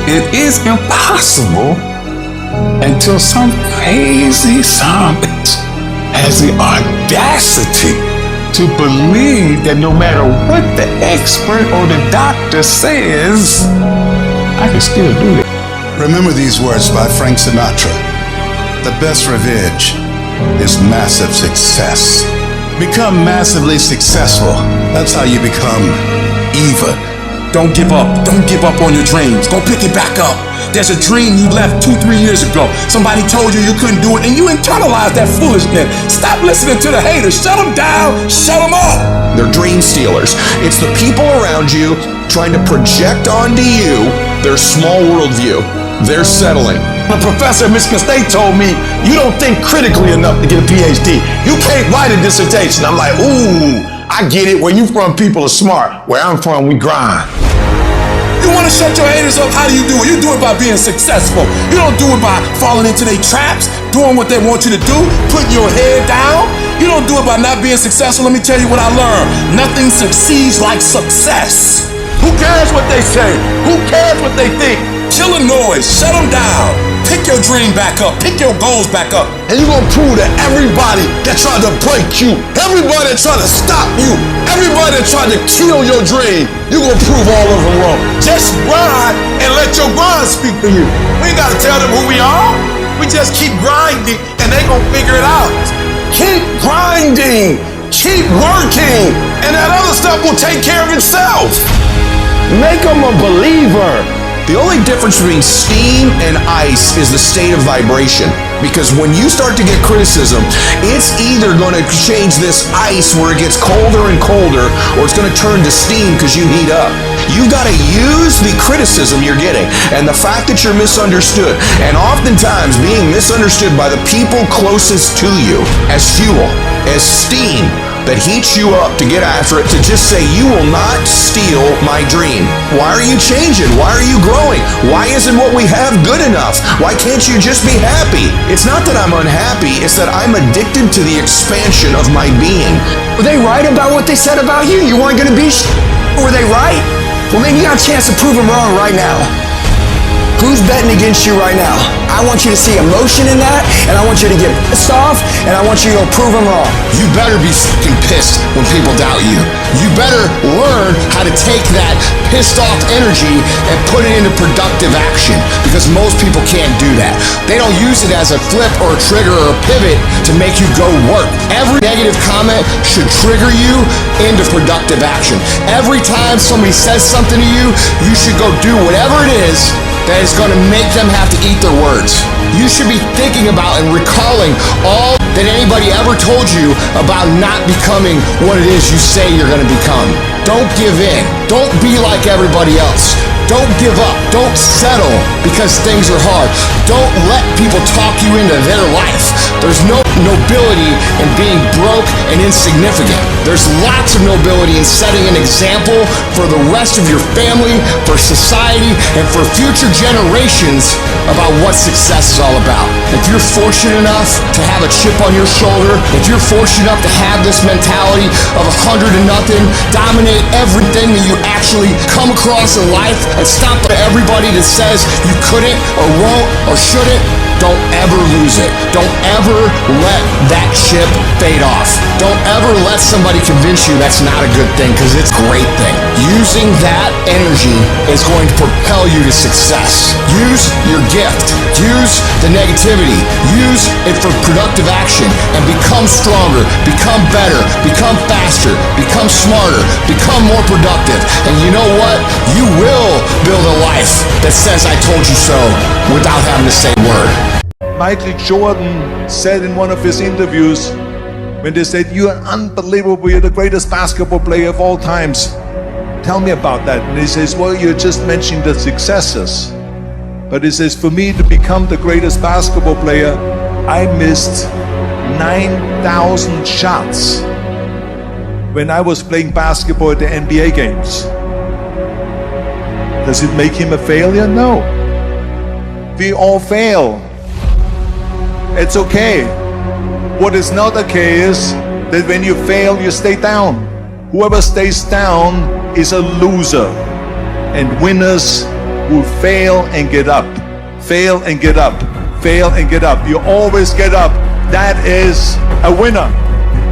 it is impossible until some crazy son has the audacity to believe that no matter what the expert or the doctor says, I can still do it. Remember these words by Frank Sinatra. The best revenge is massive success. Become massively successful. That's how you become even. Don't give up. Don't give up on your dreams. Go pick it back up. There's a dream you left 2-3 years ago. Somebody told you you couldn't do it and you internalized that foolishness. Stop listening to the haters. Shut them down. Shut them up. They're dream stealers. It's the people around you trying to project onto you their small worldview. They're settling. The professor at Michigan State told me, you don't think critically enough to get a PhD. You can't write a dissertation. I'm like, ooh, I get it. Where you from, people are smart. Where I'm from, we grind. You want to shut your haters up? How do you do it? You do it by being successful. You don't do it by falling into their traps, doing what they want you to do, putting your head down. You don't do it by not being successful. Let me tell you what I learned. Nothing succeeds like success. Who cares what they say? Who cares what they think? Kill the noise. Shut them down. Pick your dream back up. Pick your goals back up. And you're going to prove to everybody that tried to break you, everybody that tried to stop you, everybody that tried to kill your dream, you're going to prove all of them wrong. Just grind and let your grind speak for you. We ain't got to tell them who we are. We just keep grinding and they going to figure it out. Keep grinding. Keep working. And that other stuff will take care of itself. Make them a believer. The only difference between steam and ice is the state of vibration. Because when you start to get criticism, it's either going to change this ice where it gets colder and colder, or it's going to turn to steam because you heat up. You've got to use the criticism you're getting and the fact that you're misunderstood, and oftentimes being misunderstood by the people closest to you as fuel, as steam that heats you up to get after it, to just say, you will not steal my dream. Why are you changing? Why are you growing? Why isn't what we have good enough? Why can't you just be happy? It's not that I'm unhappy, it's that I'm addicted to the expansion of my being. Were they right about what they said about you? You weren't gonna be Were they right? Well, maybe you got a chance to prove them wrong right now. Who's betting against you right now? I want you to see emotion in that, and I want you to get pissed off, and I want you to prove them wrong. You better be fucking pissed when people doubt you. You better learn how to take that pissed off energy and put it into productive action, because most people can't do that. They don't use it as a flip or a trigger or a pivot to make you go work. Every negative comment should trigger you into productive action. Every time somebody says something to you, you should go do whatever it is that is going to make them have to eat their words. You should be thinking about and recalling all that anybody ever told you about not becoming what it is you say you're going to become. Don't give in. Don't be like everybody else. Don't give up. Don't settle because things are hard. Don't let people talk you into their life. There's no nobility in being broke and insignificant. There's lots of nobility in setting an example for the rest of your family, for society, and for future generations about what success is all about. If you're fortunate enough to have a chip on your shoulder, if you're fortunate enough to have this mentality of 100 to nothing, dominate everything that you actually come across in life, and stop everybody that says you couldn't or won't or shouldn't, don't ever lose it. Don't ever let that chip fade off. Don't ever let somebody convince you that's not a good thing, because it's a great thing. Using that energy is going to propel you to success. Use your gift. Use the negativity. Use it for productive action and become stronger, become better, become faster, become smarter, become more productive. And you know what? You will build a life that says I told you so without having to say a word. Michael Jordan said in one of his interviews, when they said, "You are unbelievable, you're the greatest basketball player of all times. Tell me about that." And he says, "Well, you just mentioned the successes. But he says, for me to become the greatest basketball player, I missed 9,000 shots when I was playing basketball at the NBA games." Does it make him a failure? No. We all fail. It's okay. What is not okay is that when you fail, you stay down. Whoever stays down is a loser. And winners who fail and get up, fail and get up, fail and get up. You always get up. That is a winner.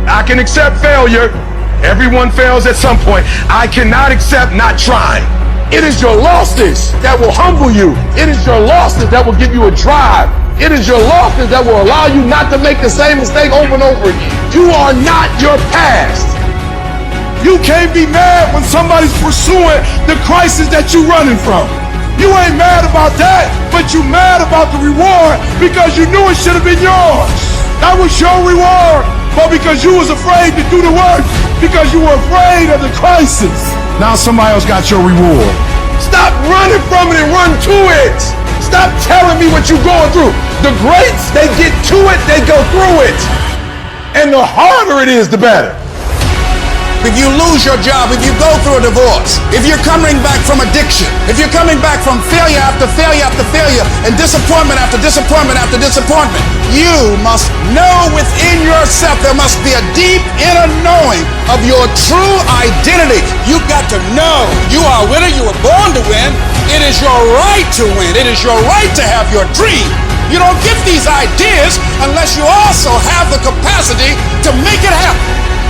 I can accept failure. Everyone fails at some point. I cannot accept not trying. It is your losses that will humble you. It is your losses that will give you a drive. It is your losses that will allow you not to make the same mistake over and over again. You are not your past. You can't be mad when somebody's pursuing the crisis that you're running from. You ain't mad about that, but you mad about the reward because you knew it should have been yours. That was your reward, but because you was afraid to do the work, because you were afraid of the crisis, now somebody else got your reward. Stop running from it and run to it. Stop telling me what you're going through. The greats, they get to it, they go through it. And the harder it is, the better. If you lose your job, if you go through a divorce, if you're coming back from addiction, if you're coming back from failure after failure after failure, and disappointment after disappointment after disappointment, you must know within yourself there must be a deep inner knowing of your true identity. You've got to know you are a winner, you were born to win. It is your right to win. It is your right to have your dream. You don't get these ideas unless you also have the capacity to make it happen.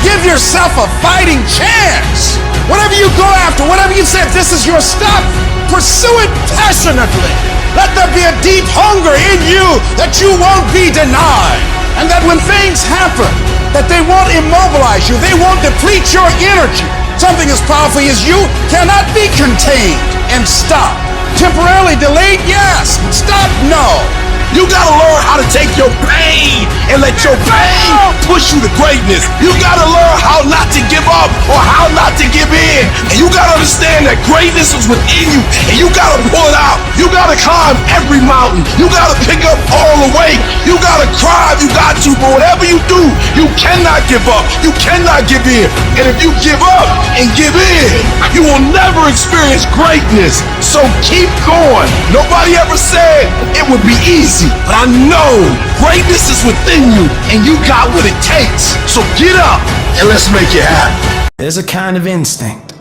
Give yourself a fighting chance. Whatever you go after, whatever you say, if this is your stuff, pursue it passionately. Let there be a deep hunger in you that you won't be denied. And that when things happen, that they won't immobilize you, they won't deplete your energy. Something as powerful as you cannot be contained and stopped. Temporarily delayed, yes. Stop, no. You gotta learn how to take your pain and let your pain push you to greatness. You gotta learn how not to give up or how not to give in. And you gotta understand that greatness is within you and you gotta pull it out. You gotta climb every mountain. You gotta pick up all the weight. You gotta cry if you got to, but whatever you do, you cannot give up. You cannot give in. And if you give up and give in, you will never experience greatness. So keep going. Nobody ever said it would be easy. But I know greatness is within you and you got what it takes. So get up and let's make it happen. There's a kind of instinct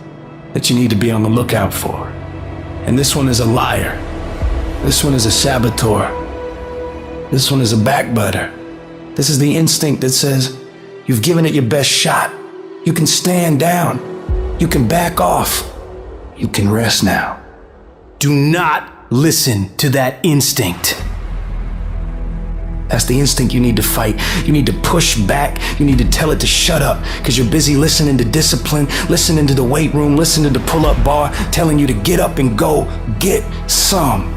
that you need to be on the lookout for. And this one is a liar. This one is a saboteur. This one is a backbiter. This is the instinct that says, you've given it your best shot. You can stand down. You can back off. You can rest now. Do not listen to that instinct. That's the instinct you need to fight. You need to push back. You need to tell it to shut up because you're busy listening to discipline, listening to the weight room, listening to pull-up bar, telling you to get up and go get some.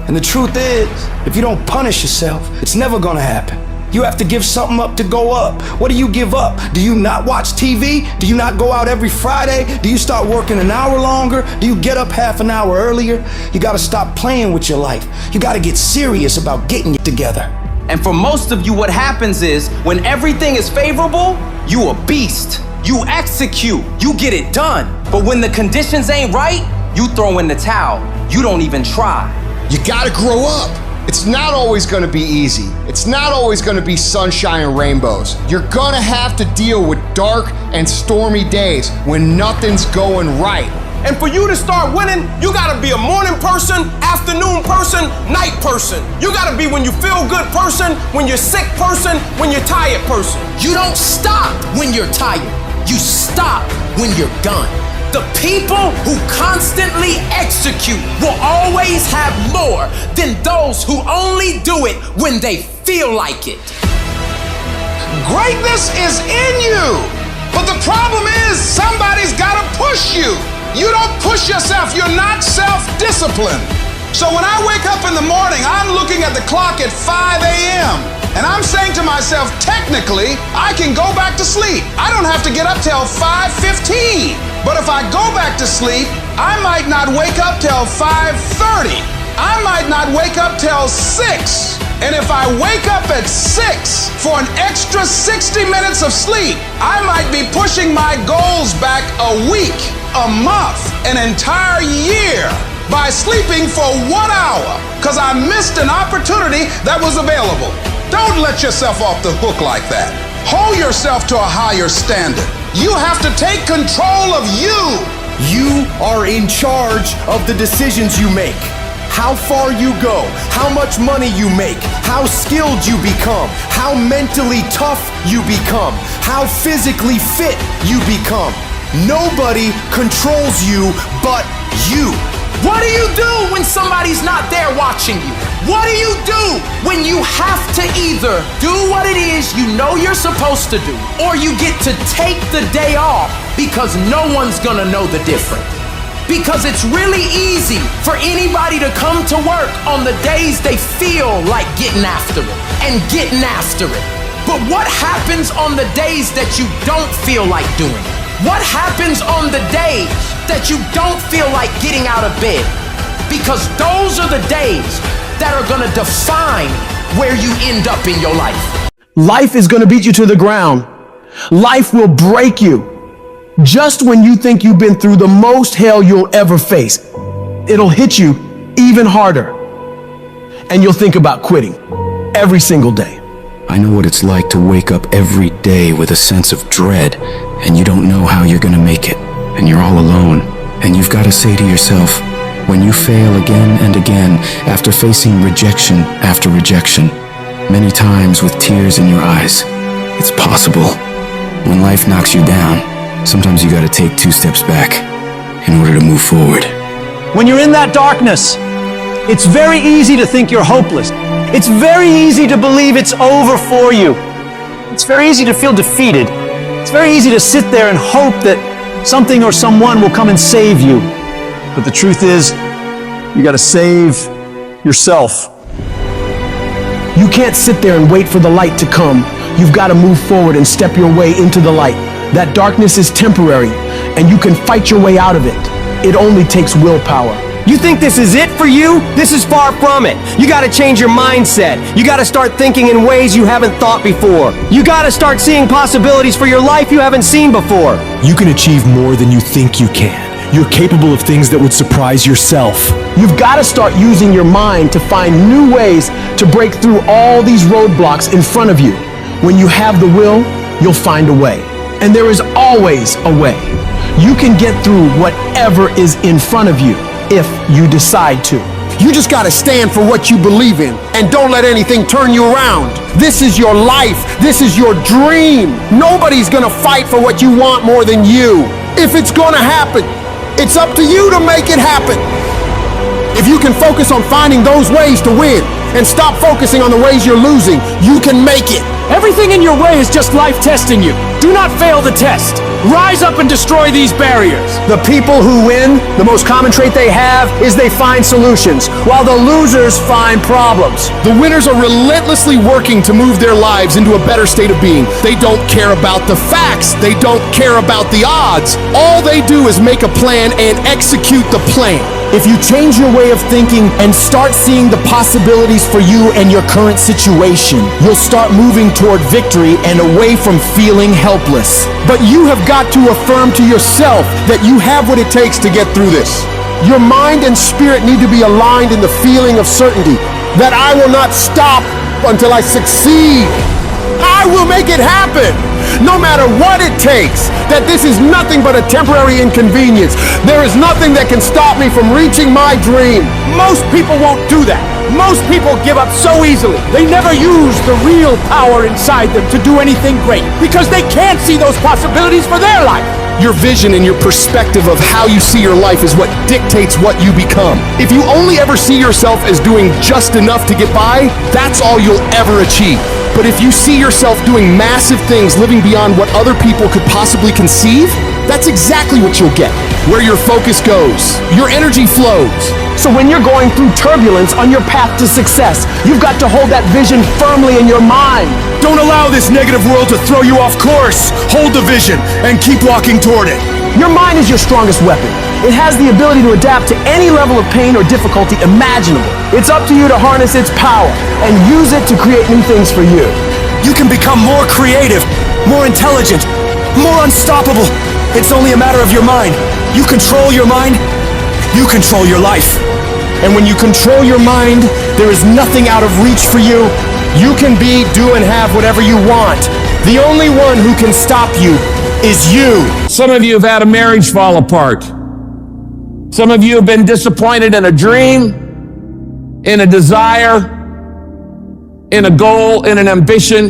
And the truth is, if you don't punish yourself, it's never gonna happen. You have to give something up to go up. What do you give up? Do you not watch TV? Do you not go out every Friday? Do you start working an hour longer? Do you get up half an hour earlier? You gotta stop playing with your life. You gotta get serious about getting it together. And for most of you, what happens is when everything is favorable, you a beast. You execute, you get it done. But when the conditions ain't right, you throw in the towel. You don't even try. You gotta grow up. It's not always gonna be easy. It's not always gonna be sunshine and rainbows. You're gonna have to deal with dark and stormy days when nothing's going right. And for you to start winning, you gotta be a morning person, afternoon person, night person. You gotta be when you feel good person, when you're sick person, when you're tired person. You don't stop when you're tired. You stop when you're done. The people who constantly execute will always have more than those who only do it when they feel like it. Greatness is in you, but the problem is somebody's gotta push you. You don't push yourself, you're not self-disciplined. So when I wake up in the morning, I'm looking at the clock at 5 a.m. and I'm saying to myself, technically, I can go back to sleep. I don't have to get up till 5:15. But if I go back to sleep, I might not wake up till 5:30. I might not wake up till 6. And if I wake up at 6 for an extra 60 minutes of sleep, I might be pushing my goals back a week, a month, an entire year by sleeping for 1 hour because I missed an opportunity that was available. Don't let yourself off the hook like that. Hold yourself to a higher standard. You have to take control of you. You are in charge of the decisions you make. How far you go, how much money you make, how skilled you become, how mentally tough you become, how physically fit you become. Nobody controls you but you. What do you do when somebody's not there watching you? What do you do when you have to either do what it is you know you're supposed to do, or you get to take the day off because no one's gonna know the difference? Because it's really easy for anybody to come to work on the days they feel like getting after it and getting after it. But what happens on the days that you don't feel like doing it? What happens on the days that you don't feel like getting out of bed? Because those are the days that are gonna define where you end up in your life. Life is gonna beat you to the ground. Life will break you. Just when you think you've been through the most hell you'll ever face, it'll hit you even harder. And you'll think about quitting every single day. I know what it's like to wake up every day with a sense of dread, and you don't know how you're gonna make it, and you're all alone. And you've got to say to yourself, when you fail again and again, after facing rejection after rejection, many times with tears in your eyes, it's possible. When life knocks you down, sometimes you gotta take 2 steps back in order to move forward. When you're in that darkness, it's very easy to think you're hopeless. It's very easy to believe it's over for you. It's very easy to feel defeated. It's very easy to sit there and hope that something or someone will come and save you. But the truth is, you gotta save yourself. You can't sit there and wait for the light to come. You've gotta move forward and step your way into the light. That darkness is temporary, and you can fight your way out of it. It only takes willpower. You think this is it for you? This is far from it. You gotta change your mindset. You gotta start thinking in ways you haven't thought before. You gotta start seeing possibilities for your life you haven't seen before. You can achieve more than you think you can. You're capable of things that would surprise yourself. You've got to start using your mind to find new ways to break through all these roadblocks in front of you. When you have the will, you'll find a way. And there is always a way. You can get through whatever is in front of you if you decide to. You just gotta stand for what you believe in and don't let anything turn you around. This is your life. This is your dream. Nobody's gonna fight for what you want more than you. If it's gonna happen, it's up to you to make it happen. If you can focus on finding those ways to win and stop focusing on the ways you're losing, you can make it. Everything in your way is just life testing you. Do not fail the test. Rise up and destroy these barriers. The people who win, the most common trait they have is they find solutions, while the losers find problems. The winners are relentlessly working to move their lives into a better state of being. They don't care about the facts. They don't care about the odds. All they do is make a plan and execute the plan. If you change your way of thinking and start seeing the possibilities for you and your current situation, you'll start moving toward victory and away from feeling helpless. But you have got to affirm to yourself that you have what it takes to get through this. Your mind and spirit need to be aligned in the feeling of certainty that I will not stop until I succeed. I will make it happen, no matter what it takes, that this is nothing but a temporary inconvenience. There is nothing that can stop me from reaching my dream. Most people won't do that. Most people give up so easily. They never use the real power inside them to do anything great because they can't see those possibilities for their life. Your vision and your perspective of how you see your life is what dictates what you become. If you only ever see yourself as doing just enough to get by, that's all you'll ever achieve. But if you see yourself doing massive things, living beyond what other people could possibly conceive, that's exactly what you'll get. Where your focus goes, your energy flows. So when you're going through turbulence on your path to success, you've got to hold that vision firmly in your mind. Don't allow this negative world to throw you off course. Hold the vision and keep walking toward it. Your mind is your strongest weapon. It has the ability to adapt to any level of pain or difficulty imaginable. It's up to you to harness its power and use it to create new things for you. You can become more creative, more intelligent, more unstoppable. It's only a matter of your mind. You control your mind, you control your life. And when you control your mind, there is nothing out of reach for you. You can be, do, and have whatever you want. The only one who can stop you is you. Some of you have had a marriage fall apart. Some of you have been disappointed in a dream, in a desire, in a goal, in an ambition.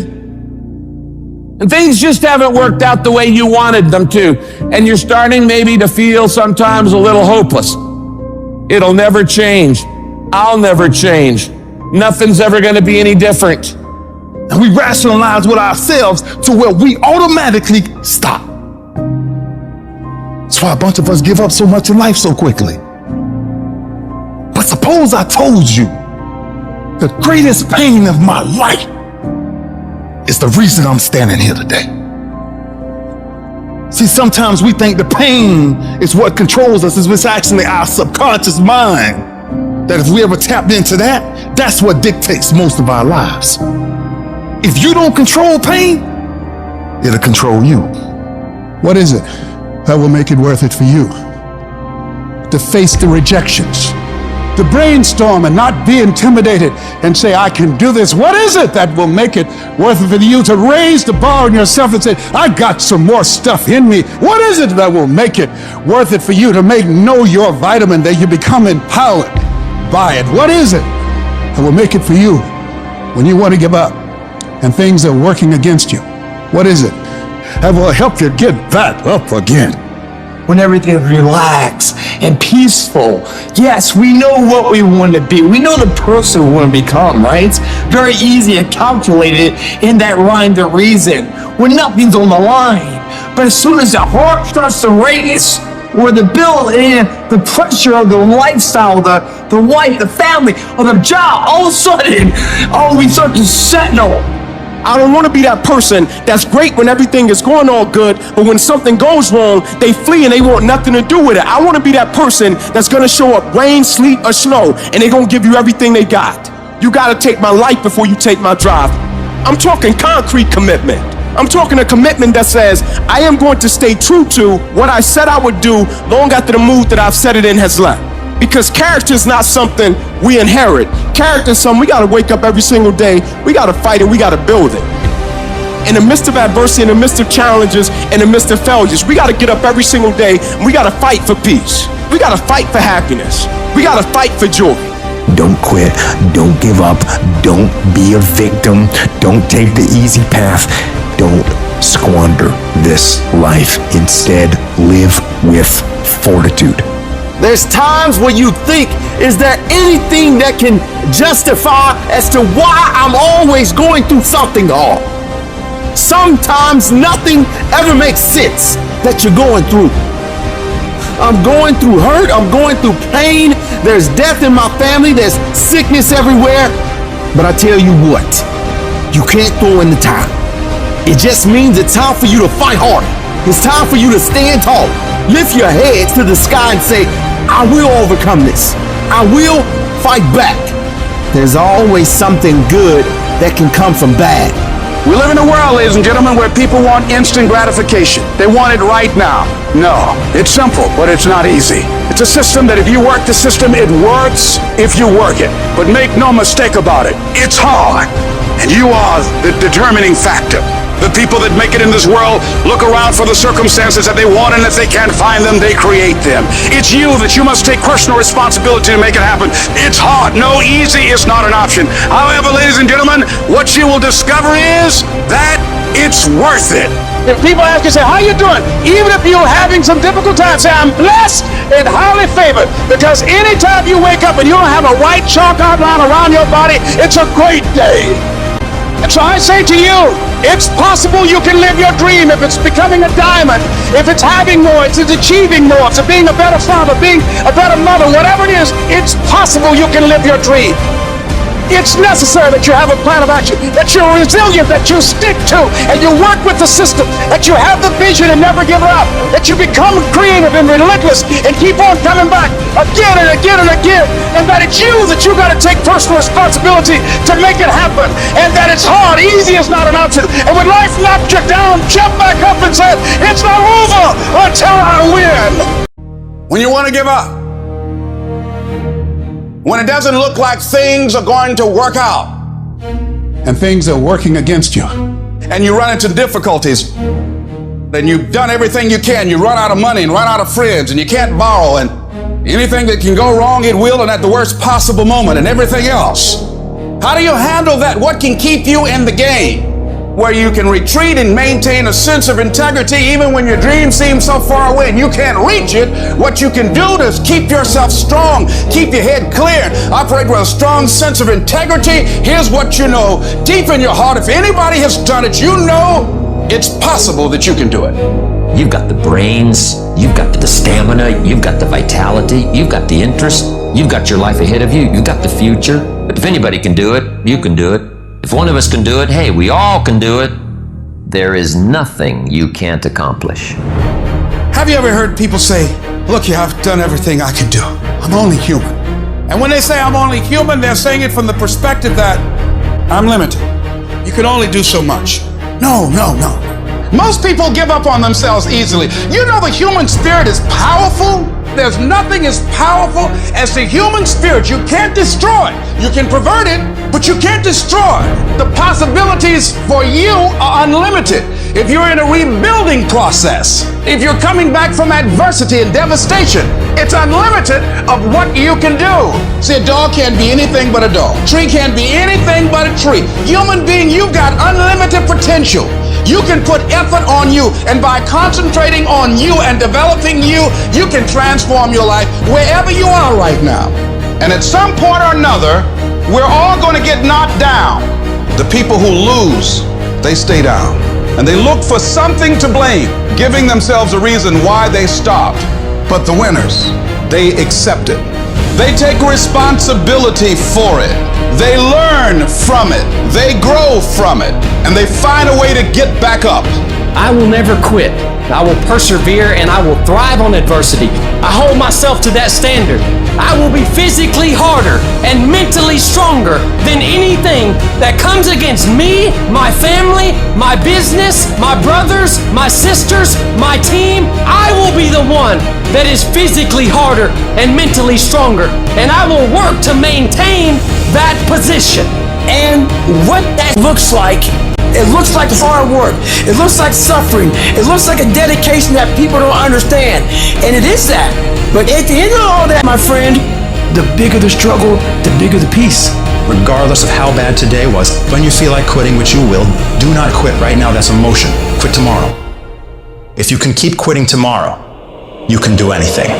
And things just haven't worked out the way you wanted them to. And you're starting maybe to feel sometimes a little hopeless. It'll never change. I'll never change. Nothing's ever going to be any different. And we rationalize with ourselves to where we automatically stop. That's why a bunch of us give up so much in life so quickly. But suppose I told you the greatest pain of my life is the reason I'm standing here today. See, sometimes we think the pain is what controls us. It's actually our subconscious mind. That if we ever tapped into that, that's what dictates most of our lives. If you don't control pain, it'll control you. What is it that will make it worth it for you? To face the rejections, to brainstorm and not be intimidated and say, I can do this. What is it that will make it worth it for you to raise the bar on yourself and say, I got some more stuff in me? What is it that will make it worth it for you to know your vitamin, that you become empowered by it? What is it that will make it for you when you want to give up and things are working against you? What is it that will help you get back up again? When everything's relaxed and peaceful. Yes, we know what we want to be. We know the person we want to become, right? It's very easy to calculate it in that rhyme to reason when nothing's on the line. But as soon as the heart starts to race, or the bill and the pressure of the lifestyle, the wife, the family, or the job, all of a sudden, we start to settle. I don't want to be that person that's great when everything is going all good, but when something goes wrong, they flee and they want nothing to do with it. I want to be that person that's going to show up rain, sleet, or snow, and they're going to give you everything they got. You got to take my life before you take my drive. I'm talking concrete commitment. I'm talking a commitment that says, I am going to stay true to what I said I would do long after the mood that I've set it in has left. Because character is not something we inherit. Character is something we got to wake up every single day. We got to fight it. We got to build it. In the midst of adversity, in the midst of challenges, in the midst of failures, we got to get up every single day and we got to fight for peace. We got to fight for happiness. We got to fight for joy. Don't quit. Don't give up. Don't be a victim. Don't take the easy path. Don't squander this life. Instead, live with fortitude. There's times where you think, is there anything that can justify as to why I'm always going through something hard? Sometimes nothing ever makes sense that you're going through. I'm going through hurt, I'm going through pain, there's death in my family, there's sickness everywhere. But I tell you what, you can't throw in the towel. It just means it's time for you to fight harder. It's time for you to stand tall. Lift your heads to the sky and say, I will overcome this. I will fight back. There's always something good that can come from bad. We live in a world, ladies and gentlemen, where people want instant gratification. They want it right now. No, it's simple, but it's not easy. It's a system that if you work the system, it works if you work it. But make no mistake about it, it's hard. And you are the determining factor. The people that make it in this world look around for the circumstances that they want, and if they can't find them, they create them. It's you that you must take personal responsibility to make it happen. It's hard. No, easy is not an option. However, ladies and gentlemen, what you will discover is that it's worth it. If people ask you, say, how you doing? Even if you're having some difficult times, say, I'm blessed and highly favored. Because anytime you wake up and you don't have a white chalk outline around your body, it's a great day. And so I say to you, it's possible you can live your dream. If it's becoming a diamond, if it's having more, if it's achieving more, if it's being a better father, being a better mother, whatever it is, it's possible you can live your dream. It's necessary that you have a plan of action, that you're resilient, that you stick to, and you work with the system, that you have the vision and never give up, that you become creative and relentless and keep on coming back again and again and again, and that it's you that you got to take personal responsibility to make it happen, and that it's hard. Easy is not an option. And when life knocks you down, jump back up and say, it's not over until I win. When you want to give up, when it doesn't look like things are going to work out, and things are working against you, and you run into difficulties, and you've done everything you can, you run out of money and run out of friends, and you can't borrow, and Anything that can go wrong, it will, and at the worst possible moment, and everything else. How do you handle that? What can keep you in the game? Where you can retreat and maintain a sense of integrity even when your dream seems so far away and you can't reach it. What you can do to keep yourself strong, keep your head clear, operate with a strong sense of integrity. Here's what you know deep in your heart. If anybody has done it, you know it's possible that you can do it. You've got the brains, you've got the stamina, you've got the vitality, you've got the interest, you've got your life ahead of you, you've got the future. But if anybody can do it, you can do it. If one of us can do it, hey, we all can do it. There is nothing you can't accomplish. Have you ever heard people say, look, I've done everything I can do. I'm only human. And when they say I'm only human, they're saying it from the perspective that I'm limited. You can only do so much. No. Most people give up on themselves easily. You know the human spirit is powerful. There's nothing as powerful as the human spirit. You can't destroy it. You can pervert it, but you can't destroy it. The possibilities for you are unlimited. If you're in a rebuilding process, if you're coming back from adversity and devastation, it's unlimited of what you can do. See, a dog can't be anything but a dog. Tree can't be anything but a tree. Human being, you've got unlimited potential. You can put effort on you, and by concentrating on you and developing you, you can transform your life wherever you are right now. And at some point or another, we're all going to get knocked down. The people who lose, they stay down. And they look for something to blame, giving themselves a reason why they stopped. But the winners, they accept it. They take responsibility for it. They learn from it. They grow from it. And they find a way to get back up. I will never quit. I will persevere and I will thrive on adversity. I hold myself to that standard. I will be physically harder and mentally stronger than anything that comes against me, my family, my business, my brothers, my sisters, my team. I will be the one that is physically harder and mentally stronger, and I will work to maintain that position. And what that looks like, it looks like hard work. It looks like suffering. It looks like a dedication that people don't understand. And it is that. But at the end of all that, my friend, the bigger the struggle, the bigger the peace. Regardless of how bad today was, when you feel like quitting, which you will, do not quit right now. That's emotion. Quit tomorrow. If you can keep quitting tomorrow, you can do anything.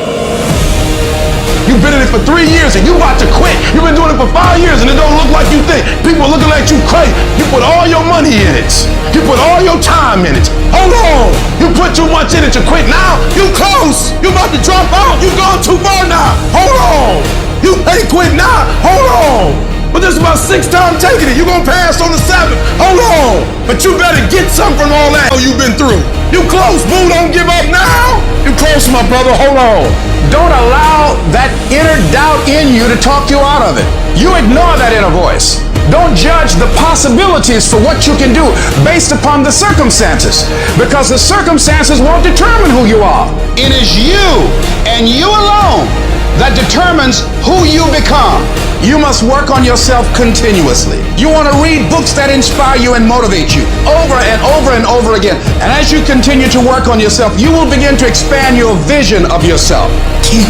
You've been in it for 3 years and you about to quit. You've been doing it for 5 years and it don't look like you think. People are looking at you crazy. You put all your money in it. You put all your time in it. Hold on. You put too much in it to quit now. You close. You about to drop out. You gone too far now. Hold on. You ain't quit now. Hold on. But this is my 6th time taking it. You gonna pass on the 7th. Hold on. But you better get something from all that you've been through. You close, boo. Don't give up now. You close, my brother. Hold on. Don't allow that inner doubt in you to talk you out of it. You ignore that inner voice. Don't judge the possibilities for what you can do based upon the circumstances, because the circumstances won't determine who you are. It is you and you alone that determines who you become. You must work on yourself continuously. You want to read books that inspire you and motivate you over and over and over again. And as you continue to work on yourself, you will begin to expand your vision of yourself. Keep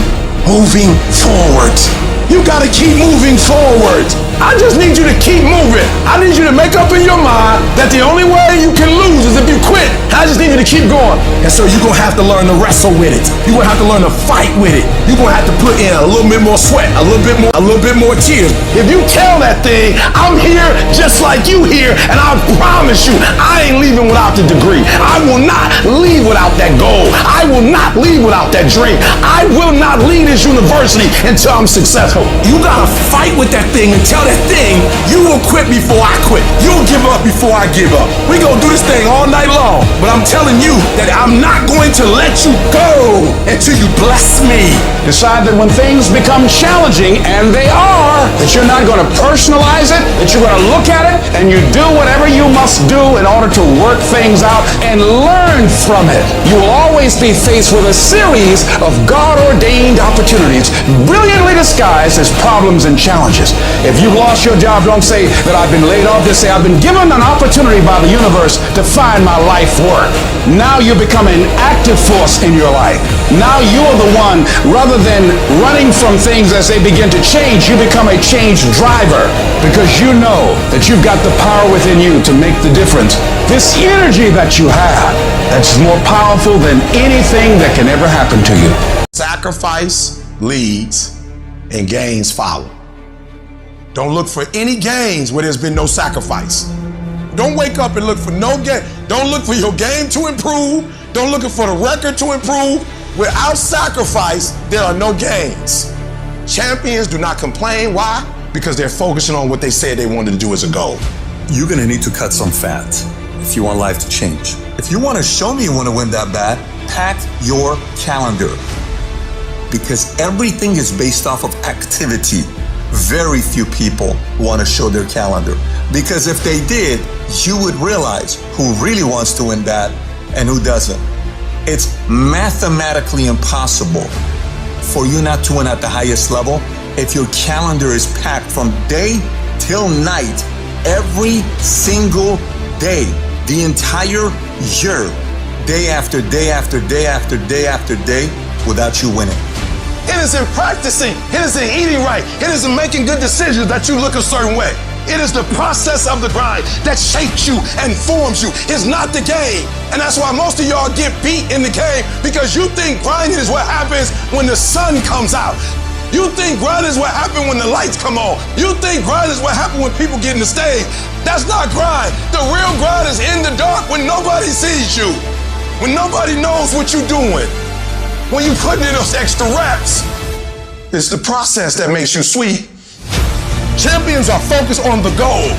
moving forward. You gotta keep moving forward. I just need you to keep moving. I need you to make up in your mind that the only way you can lose is if you quit. I just need you to keep going. And so you're gonna have to learn to wrestle with it. You're gonna have to learn to fight with it. You're gonna have to put in a little bit more sweat, a little bit more tears. If you tell that thing, I'm here just like you here, and I promise you, I ain't leaving without the degree. I will not leave without that goal. I will not leave without that dream. I will not leave this university until I'm successful. You gotta fight with that thing and tell that thing, you will quit before I quit. You'll give up before I give up. We gonna do this thing all night long, but I'm telling you that I'm not going to let you go until you bless me. Decide that when things become challenging, and they are, that you're not going to personalize it, that you're going to look at it, and you do whatever you must do in order to work things out and learn from it. You will always be faced with a series of God-ordained opportunities, brilliantly disguised as problems and challenges. If you've lost your job, don't say that I've been laid off. Just say I've been given an opportunity by the universe to find my life work. Now you become an active force in your life. Now you're the one, rather than running from things as they begin to change, you become a change driver because you know that you've got the power within you to make the difference. This energy that you have, that's more powerful than anything that can ever happen to you. Sacrifice leads and gains follow. Don't look for any gains where there's been no sacrifice. Don't wake up and look for no gain. Don't look for your game to improve. Don't look for the record to improve. Without sacrifice, there are no gains. Champions do not complain. Why? Because they're focusing on what they said they wanted to do as a goal. You're gonna need to cut some fat if you want life to change. If you want to show me you want to win that bad, pack your calendar. Because everything is based off of activity. Very few people want to show their calendar. Because if they did, you would realize who really wants to win that and who doesn't. It's mathematically impossible for you not to win at the highest level if your calendar is packed from day till night, every single day, the entire year, day after day after day after day after day, without you winning. It is in practicing, it is in eating right, it is in making good decisions that you look a certain way. It is the process of the grind that shapes you and forms you. It's not the game. And that's why most of y'all get beat in the game, because you think grinding is what happens when the sun comes out. You think grind is what happens when the lights come on. You think grind is what happens when people get in the stage. That's not grind. The real grind is in the dark when nobody sees you, when nobody knows what you're doing, when you put in those extra reps. It's the process that makes you sweet. Champions are focused on the goal.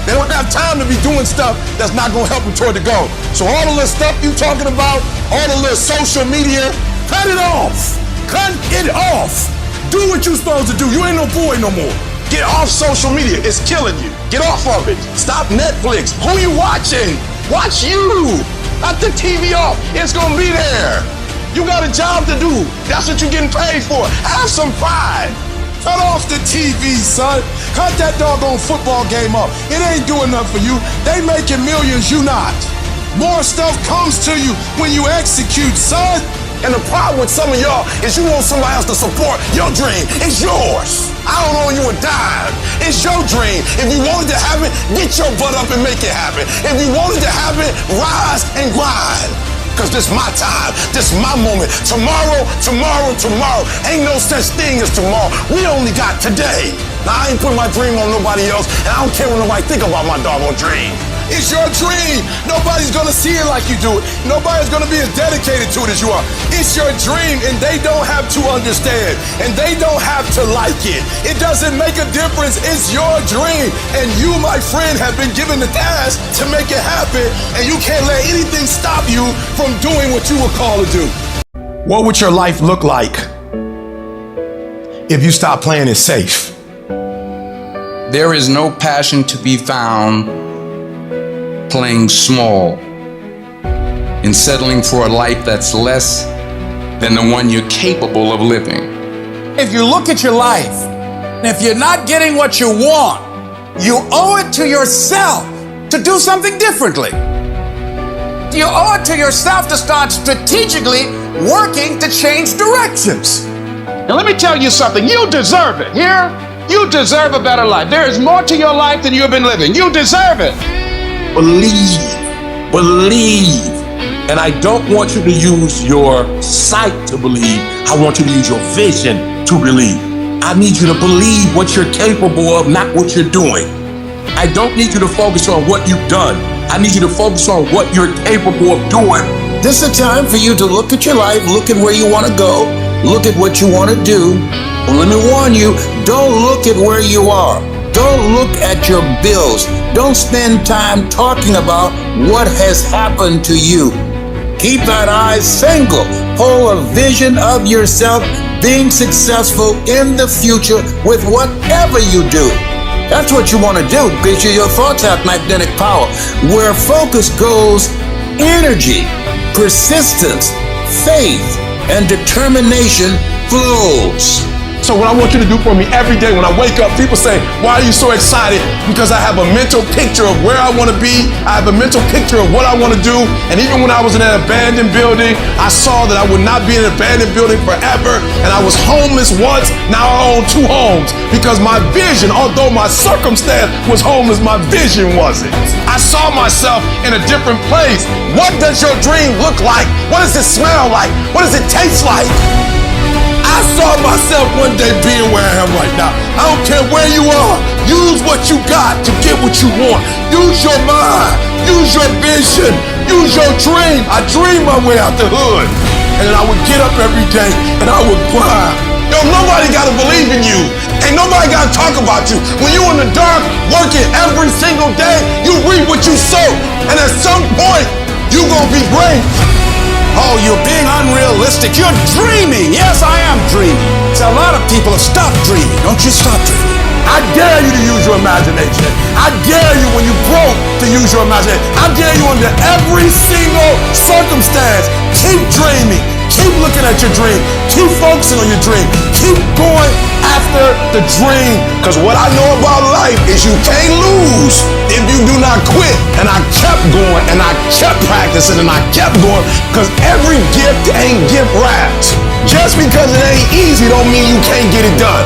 They don't have time to be doing stuff that's not gonna help them toward the goal. So all the little stuff you talking about, all the little social media, cut it off. Cut it off. Do what you're supposed to do. You ain't no boy no more. Get off social media. It's killing you. Get off of it. Stop Netflix. Who you watching? Watch you. Not the TV off. It's gonna be there. You got a job to do. That's what you're getting paid for. Have some pride. Cut off the TV, son. Cut that doggone football game off. It ain't doing nothing for you. They making millions, you not. More stuff comes to you when you execute, son. And the problem with some of y'all is you want somebody else to support your dream. It's yours. I don't owe you a dime. It's your dream. If you wanted to have it, get your butt up and make it happen. If you wanted to have it, rise and grind. Because this is my time. This is my moment. Tomorrow, tomorrow, tomorrow. Ain't no such thing as tomorrow. We only got today. Now, I ain't putting my dream on nobody else, and I don't care what nobody think about my doggone dream. It's your dream. Nobody's gonna see it like you do it. Nobody's gonna be as dedicated to it as you are. It's your dream, and they don't have to understand, and they don't have to like it. It doesn't make a difference. It's your dream, and you, my friend, have been given the task to make it happen, and you can't let anything stop you from doing what you were called to do. What would your life look like if you stopped playing it safe? There is no passion to be found playing small and settling for a life that's less than the one you're capable of living. If you look at your life, and if you're not getting what you want, you owe it to yourself to do something differently. You owe it to yourself to start strategically working to change directions. Now let me tell you something, you deserve it. Here, you deserve a better life. There is more to your life than you've been living. You deserve it. Believe. And I don't want you to use your sight to believe. I want you to use your vision to believe. I need you to believe what you're capable of, not what you're doing. I don't need you to focus on what you've done. I need you to focus on what you're capable of doing. This is a time for you to look at your life, look at where you want to go, look at what you want to do. Well, let me warn you, don't look at where you are. Don't look at your bills. Don't spend time talking about what has happened to you. Keep that eye single. Hold a vision of yourself being successful in the future with whatever you do. That's what you want to do because your thoughts have magnetic power. Where focus goes, energy, persistence, faith, and determination flows. So what I want you to do for me every day when I wake up, people say, why are you so excited? Because I have a mental picture of where I want to be. I have a mental picture of what I want to do. And even when I was in an abandoned building, I saw that I would not be in an abandoned building forever. And I was homeless once, now I own 2 homes. Because my vision, although my circumstance was homeless, my vision wasn't. I saw myself in a different place. What does your dream look like? What does it smell like? What does it taste like? I saw myself one day being where I am right now. I don't care where you are. Use what you got to get what you want. Use your mind. Use your vision. Use your dream. I dreamed my way out the hood. And then I would get up every day and I would grind. Yo, nobody gotta believe in you. Ain't nobody gotta talk about you. When you in the dark, working every single day, you reap what you sow. And at some point, you gonna be great. Oh, you're being unrealistic. You're dreaming. Yes, I am dreaming. So a lot of people have stopped dreaming. Don't you stop dreaming. I dare you to use your imagination. I dare you when you broke to use your imagination. I dare you under every single circumstance. Keep dreaming. Keep looking at your dream. Keep focusing on your dream. Keep going after the dream. Because what I know about life is you can't lose if you do not quit. And I kept going and I kept practicing and I kept going because every gift ain't gift wrapped. Just because it ain't easy don't mean you can't get it done.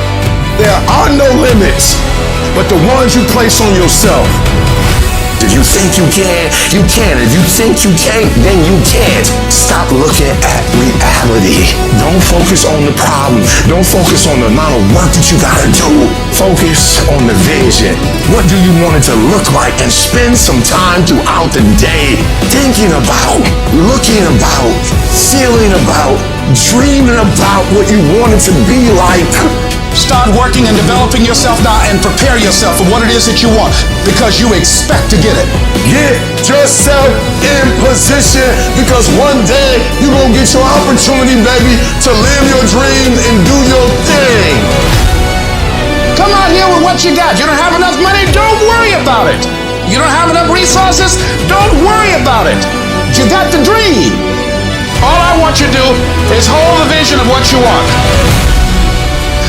There are no limits, but the ones you place on yourself. If you think you can, you can. If you think you can't, then you can't. Stop looking at reality. Don't focus on the problem. Don't focus on the amount of work that you gotta do. Focus on the vision. What do you want it to look like? And spend some time throughout the day thinking about, looking about, feeling about, dreaming about what you want it to be like. Start working and developing yourself now and prepare yourself for what it is that you want because you expect to get it. Get yourself in position because one day you're going to get your opportunity, baby, to live your dreams and do your thing. Come out here with what you got. You don't have enough money? Don't worry about it. You don't have enough resources? Don't worry about it. You got the dream. All I want you to do is hold the vision of what you want.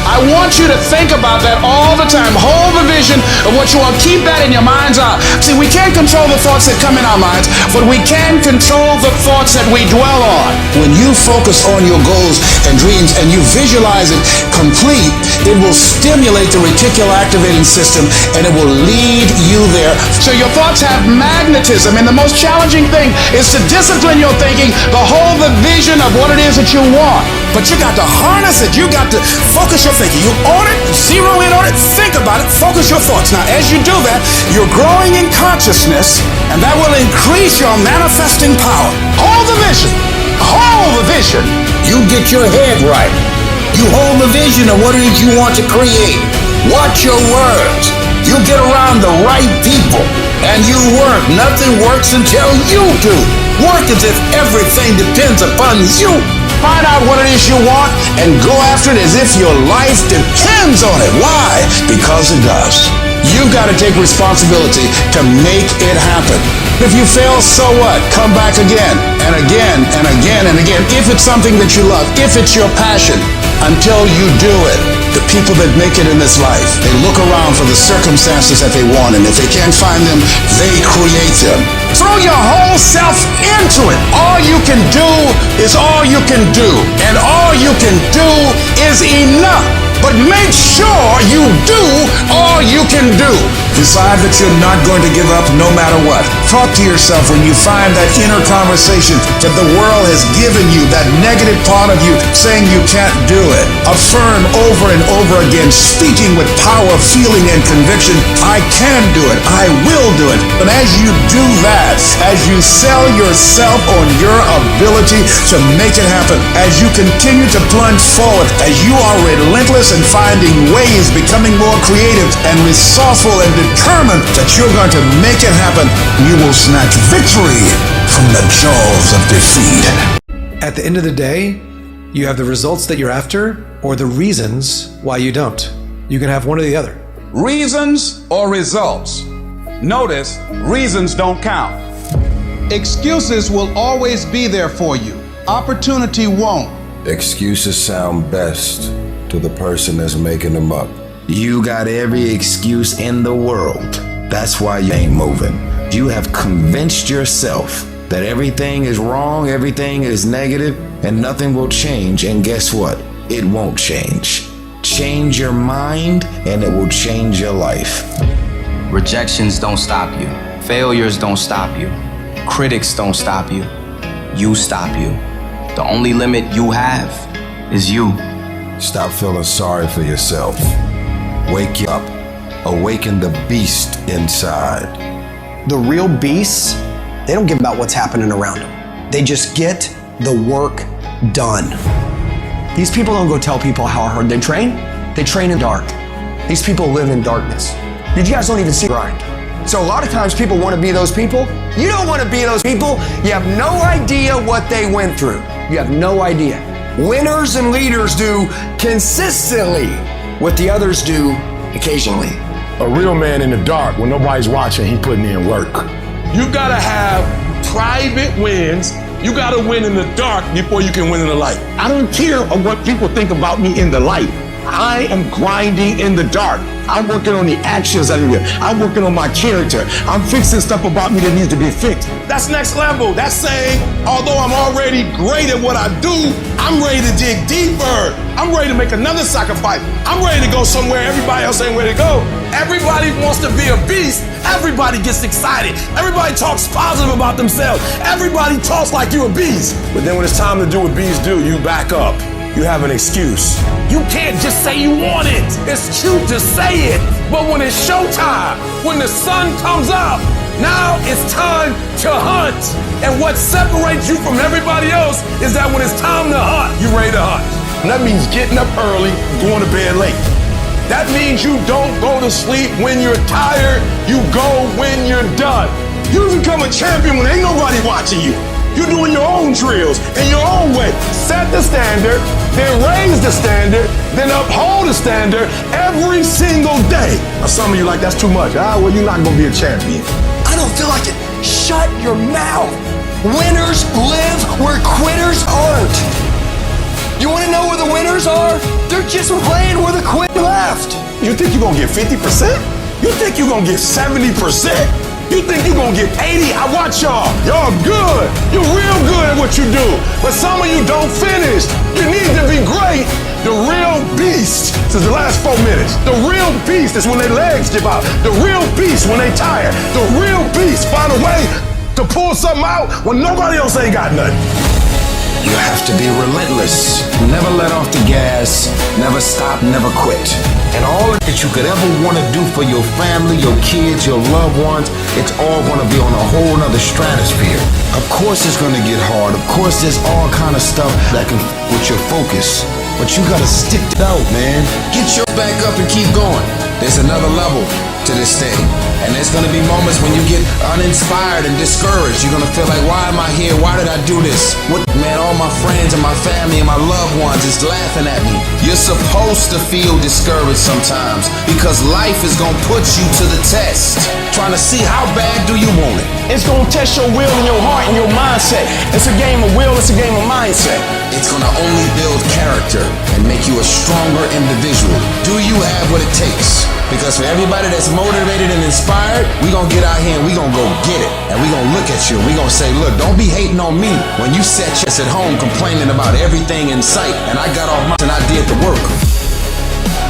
I want you to think about that all the time. Hold the vision of what you want. Keep that in your mind's eye. See, we can't control the thoughts that come in our minds, but we can control the thoughts that we dwell on. When you focus on your goals and dreams and you visualize it complete, it will stimulate the reticular activating system and it will lead you there. So your thoughts have magnetism, and the most challenging thing is to discipline your thinking, to hold the vision of what it is that you want. But you got to harness it. You got to focus your thinking. You own it, zero in on it, think about it, focus your thoughts. Now, as you do that, you're growing in consciousness, and that will increase your manifesting power. Hold the vision. Hold the vision. You get your head right. You hold the vision of what it is you want to create. Watch your words. You get around the right people, and you work. Nothing works until you do. Work as if everything depends upon you. Find out what it is you want and go after it as if your life depends on it. Why? Because it does. You've got to take responsibility to make it happen. If you fail, so what? Come back again and again and again and again. If it's something that you love, if it's your passion, until you do it. The people that make it in this life, they look around for the circumstances that they want, and if they can't find them, they create them. Throw your whole self into it. All you can do is all you can do, and all you can do is enough. But make sure you do all you can do. Decide that you're not going to give up no matter what. Talk to yourself when you find that inner conversation that the world has given you, that negative part of you saying you can't do it. Affirm over and over again, speaking with power, feeling, and conviction, I can do it. I will do it. And as you do that, as you sell yourself on your ability to make it happen, as you continue to plunge forward, as you are relentless in finding ways, becoming more creative and resourceful and determined that you're going to make it happen, you will snatch victory from the jaws of defeat. At the end of the day, you have the results that you're after or the reasons why you don't. You can have one or the other. Reasons or results? Notice, reasons don't count. Excuses will always be there for you. Opportunity won't. Excuses sound best to the person that's making them up. You got every excuse in the world. That's why you ain't moving. You have convinced yourself that everything is wrong, everything is negative, and nothing will change. And guess what? It won't change. Change your mind, and it will change your life. Rejections don't stop you. Failures don't stop you. Critics don't stop you. You stop you. The only limit you have is you. Stop feeling sorry for yourself. Wake up. Awaken the beast inside. The real beasts, they don't give about what's happening around them. They just get the work done. These people don't go tell people how hard they train. They train in dark. These people live in darkness. You guys don't even see grind. So a lot of times people want to be those people. You don't want to be those people. You have no idea what they went through. You have no idea. Winners and leaders do consistently what the others do occasionally. A real man in the dark, when nobody's watching, he putting in work. You gotta have private wins. You gotta win in the dark before you can win in the light. I don't care what people think about me in the light. I am grinding in the dark. I'm working on the actions I do. I'm working on my character. I'm fixing stuff about me that needs to be fixed. That's next level. That's saying, although I'm already great at what I do, I'm ready to dig deeper. I'm ready to make another sacrifice. I'm ready to go somewhere everybody else ain't ready to go. Everybody wants to be a beast. Everybody gets excited. Everybody talks positive about themselves. Everybody talks like you're a beast. But then when it's time to do what beasts do, you back up. You have an excuse. You can't just say you want it. It's cute to say it. But when it's showtime, when the sun comes up, now it's time to hunt. And what separates you from everybody else is that when it's time to hunt, you're ready to hunt. And that means getting up early, going to bed late. That means you don't go to sleep when you're tired. You go when you're done. You become a champion when ain't nobody watching you. You're doing your own drills in your own way. Set the standard, then raise the standard, then uphold the standard every single day. Now some of you like, that's too much. Well, you're not gonna be a champion. I don't feel like it. Shut your mouth. Winners live where quitters aren't. You wanna know where the winners are? They're just playing where the quitter left. You think you're gonna get 50%? You think you're gonna get 70%? You think you're gonna get 80? I watch y'all. Y'all good. You're real good at what you do. But some of you don't finish. You need to be great. The real beast, this is the last 4 minutes. The real beast is when their legs give out. The real beast when they tired. The real beast find a way to pull something out when nobody else ain't got nothing. You have to be relentless. Never let off the gas. Never stop, never quit. And all that you could ever want to do for your family, your kids, your loved ones, it's all going to be on a whole nother stratosphere. Of course it's going to get hard. Of course there's all kind of stuff that can with your focus. But you got to stick it out, man. Get your back up and keep going. There's another level to this thing. And there's gonna be moments when you get uninspired and discouraged. You're gonna feel like, why am I here? Why did I do this? What, man, all my friends and my family and my loved ones is laughing at me. You're supposed to feel discouraged sometimes because life is gonna put you to the test. Trying to see how bad do you want it. It's gonna test your will and your heart and your mindset. It's a game of will, it's a game of mindset. It's gonna only build character and make you a stronger individual. Do you have what it takes? Because for everybody that's motivated and inspired, we gonna get out here and we gonna go get it. And we gonna look at you and we gonna say, look, don't be hating on me when you sat just at home complaining about everything in sight and I got off my and I did the work.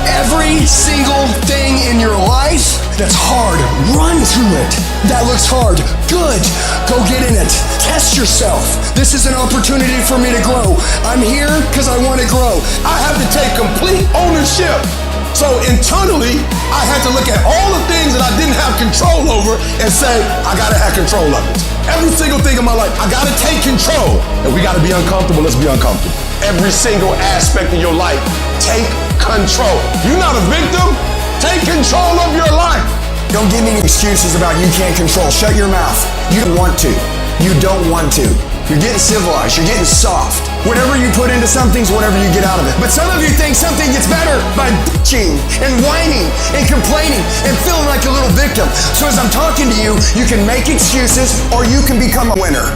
Every single thing in your life that's hard, run to it. That looks hard, good, go get in it. Test yourself. This is an opportunity for me to grow. I'm here because I want to grow. I have to take complete ownership. So internally, I had to look at all the things that I didn't have control over and say, I gotta have control of it. Every single thing in my life, I gotta take control. And we gotta be uncomfortable, let's be uncomfortable. Every single aspect of your life, take control. You're not a victim, take control of your life. Don't give me any excuses about you can't control. Shut your mouth. You don't want to. You don't want to. You're getting civilized, you're getting soft. Whatever you put into something's whatever you get out of it. But some of you think something gets better by bitching and whining and complaining and feeling like a little victim. So as I'm talking to you, you can make excuses or you can become a winner.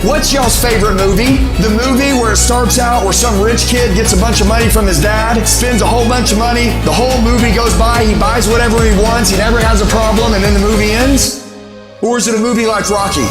What's y'all's favorite movie? The movie where it starts out where some rich kid gets a bunch of money from his dad, spends a whole bunch of money, the whole movie goes by, he buys whatever he wants, he never has a problem, and then the movie ends? Or is it a movie like Rocky,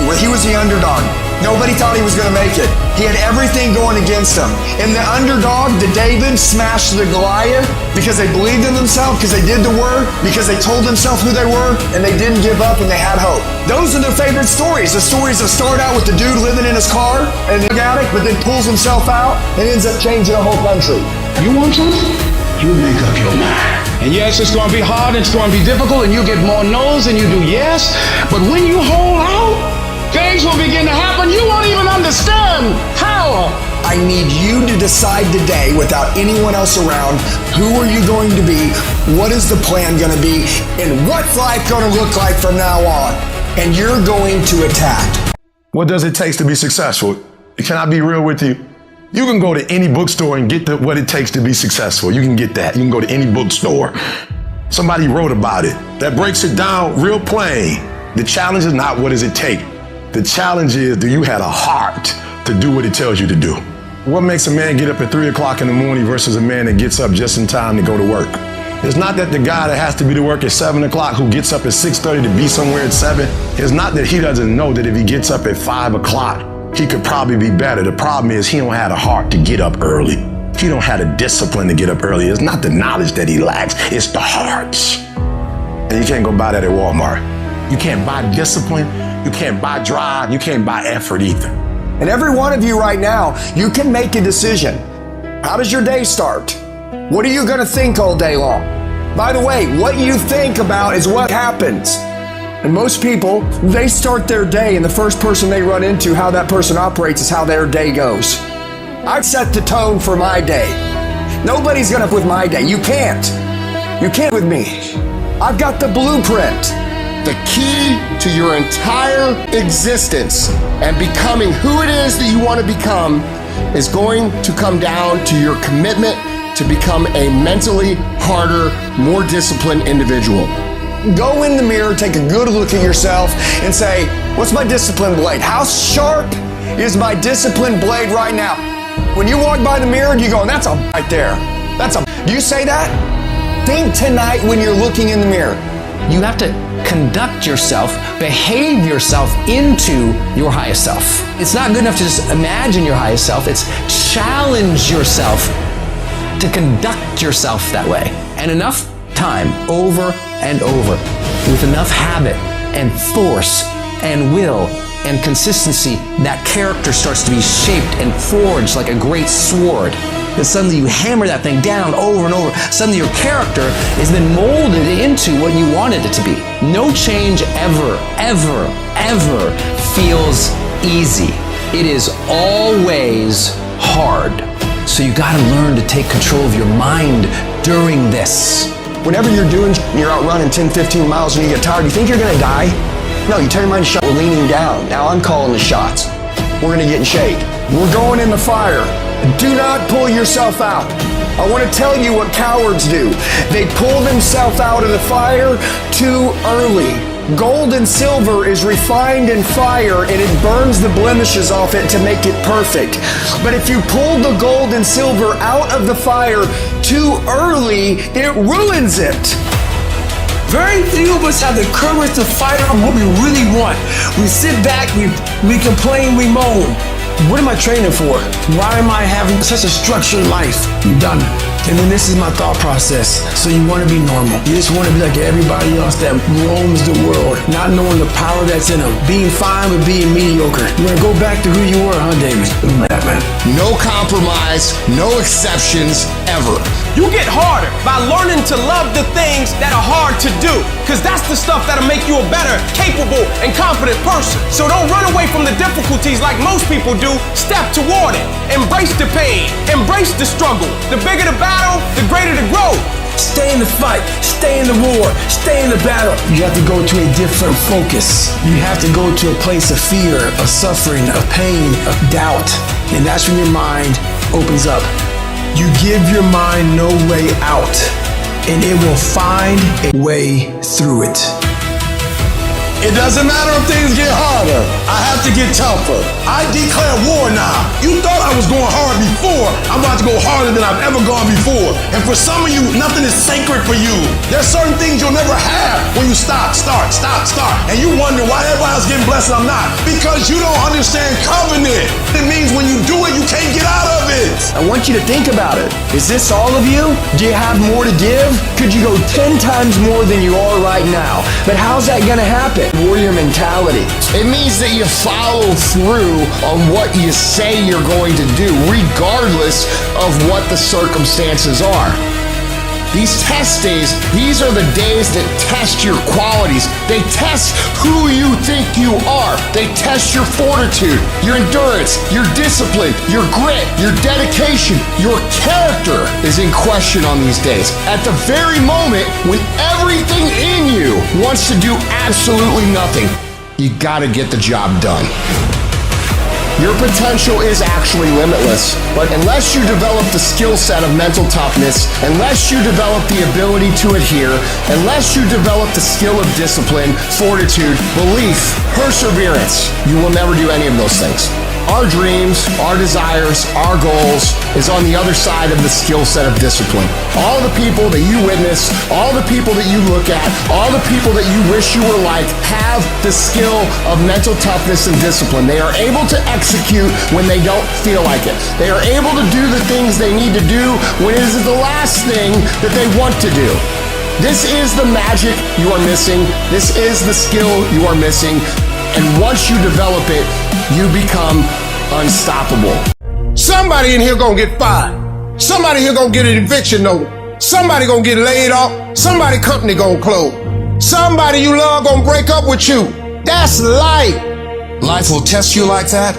where he was the underdog? Nobody thought he was going to make it. He had everything going against him. And the underdog, the David, smashed the Goliath because they believed in themselves, because they did the work, because they told themselves who they were, and they didn't give up and they had hope. Those are their favorite stories. The stories that start out with the dude living in his car and the addict, but then pulls himself out and ends up changing a whole country. You want something? You make up your mind. And yes, it's going to be hard, it's going to be difficult, and you get more no's than you do yes. But when you hold out, things will begin to happen. You won't even understand how. I need you to decide today, without anyone else around, who are you going to be, what is the plan going to be, and what's life going to look like from now on. And you're going to attack. What does it take to be successful? Can I be real with you? You can go to any bookstore and get what it takes to be successful. You can get that. You can go to any bookstore. Somebody wrote about it. That breaks it down real plain. The challenge is not what does it take. The challenge is, do you have a heart to do what it tells you to do? What makes a man get up at 3 o'clock in the morning versus a man that gets up just in time to go to work? It's not that the guy that has to be to work at 7 o'clock who gets up at 6:30 to be somewhere at 7. It's not that he doesn't know that if he gets up at 5 o'clock, he could probably be better. The problem is he don't have the heart to get up early. He don't have the discipline to get up early. It's not the knowledge that he lacks, it's the hearts. And you can't go buy that at Walmart. You can't buy discipline, you can't buy drive, you can't buy effort either. And every one of you right now, you can make a decision. How does your day start? What are you going to think all day long? By the way, what you think about is what happens. And most people, they start their day, and the first person they run into, how that person operates, is how their day goes. I've set the tone for my day. Nobody's gonna with my day. You can't. You can't with me. I've got the blueprint. The key to your entire existence and becoming who it is that you want to become is going to come down to your commitment to become a mentally harder, more disciplined individual. Go in the mirror, take a good look at yourself, and say, what's my discipline blade? How sharp is my discipline blade right now? When you walk by the mirror, you go, that's a right there. That's a. Do you say that? Think tonight when you're looking in the mirror. You have to conduct yourself, behave yourself into your highest self. It's not good enough to just imagine your highest self. It's challenge yourself to conduct yourself that way. And enough time, over and over, with enough habit and force and will and consistency, that character starts to be shaped and forged like a great sword. Then suddenly you hammer that thing down over and over. Suddenly your character is then molded into what you wanted it to be. No change ever, ever, ever feels easy. It is always hard. So you gotta learn to take control of your mind during this. Whenever you're out running 10, 15 miles and you get tired, you think you're gonna die? No, you tell your mind to shut. We're leaning down. Now I'm calling the shots. We're gonna get in shape. We're going in the fire. Do not pull yourself out. I want to tell you what cowards do. They pull themselves out of the fire too early. Gold and silver is refined in fire and it burns the blemishes off it to make it perfect. But if you pull the gold and silver out of the fire too early, it ruins it. Very few of us have the courage to fight on what we really want. We sit back, we complain, we moan. What am I training for? Why am I having such a structured life? I'm done. And then this is my thought process. So you want to be normal. You just want to be like everybody else that roams the world, not knowing the power that's in them. Being fine with being mediocre. You want to go back to who you were, huh, David? No compromise, no exceptions, ever. You get harder by learning to love the things that are hard to do. Because that's the stuff that'll make you a better, capable, and confident person. So don't run away from the difficulties like most people do. Step toward it. Embrace the pain. Embrace the struggle. The bigger the battle, the greater the growth. Stay in the fight, stay in the war, stay in the battle. You have to go to a different focus. You have to go to a place of fear, of suffering, of pain, of doubt. And that's when your mind opens up. You give your mind no way out, and it will find a way through it. It doesn't matter if things get harder. I have to get tougher. I declare war now. You thought I was going hard before. I'm about to go harder than I've ever gone before. And for some of you, nothing is sacred for you. There's certain things you'll never have when you start. And you wonder why everybody else getting blessed and I'm not. Because you don't understand covenant. It means when you do it, you can't get out of it. I want you to think about it. Is this all of you? Do you have more to give? Could you go 10 times more than you are right now? But how's that gonna happen? Warrior mentality. It means that you follow through on what you say you're going to do, regardless of what the circumstances are. These test days, these are the days that test your qualities. They test who you think you are. They test your fortitude, your endurance, your discipline, your grit, your dedication. Your character is in question on these days. At the very moment when everything in you wants to do absolutely nothing, you gotta get the job done. Your potential is actually limitless, but unless you develop the skill set of mental toughness, unless you develop the ability to adhere, unless you develop the skill of discipline, fortitude, belief, perseverance, you will never do any of those things. Our dreams, our desires, our goals is on the other side of the skill set of discipline. All the people that you witness, all the people that you look at, all the people that you wish you were like have the skill of mental toughness and discipline. They are able to execute when they don't feel like it. They are able to do the things they need to do when it is the last thing that they want to do. This is the magic you are missing. This is the skill you are missing. And once you develop it, you become unstoppable. Somebody in here gonna get fired. Somebody here gonna get an eviction notice. Somebody gonna get laid off. Somebody company gonna close. Somebody you love gonna break up with you. That's life. Life will test you like that?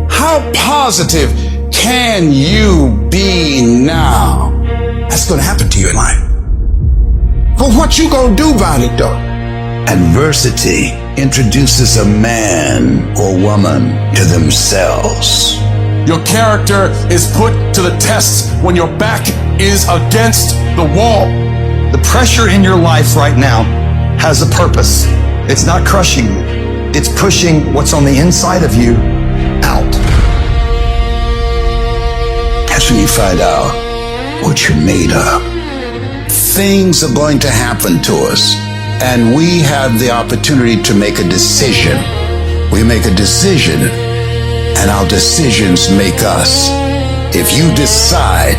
How positive can you be now? That's gonna happen to you in life. But what you gonna do about it though? Adversity introduces a man or woman to themselves. Your character is put to the test when your back is against the wall. The pressure in your life right now has a purpose. It's not crushing you. It's pushing what's on the inside of you out. That's when you find out what you're made of. Things are going to happen to us, and we have the opportunity to make a decision. We make a decision, and our decisions make us. If you decide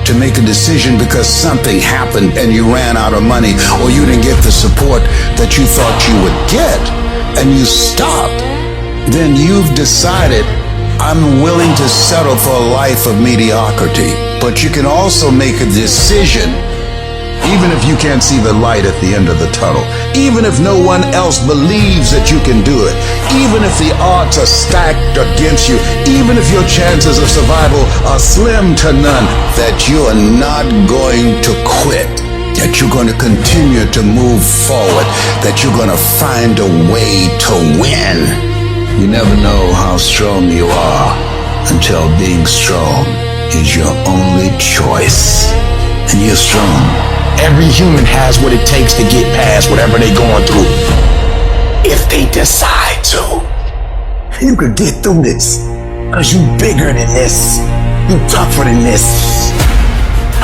to make a decision because something happened and you ran out of money, or you didn't get the support that you thought you would get, and you stopped, then you've decided, I'm willing to settle for a life of mediocrity. But you can also make a decision, even if you can't see the light at the end of the tunnel, even if no one else believes that you can do it, even if the odds are stacked against you, even if your chances of survival are slim to none, that you are not going to quit, that you're going to continue to move forward, that you're going to find a way to win. You never know how strong you are until being strong is your only choice. And you're strong. Every human has what it takes to get past whatever they're going through. If they decide to. You could get through this. Because you're bigger than this. You're tougher than this.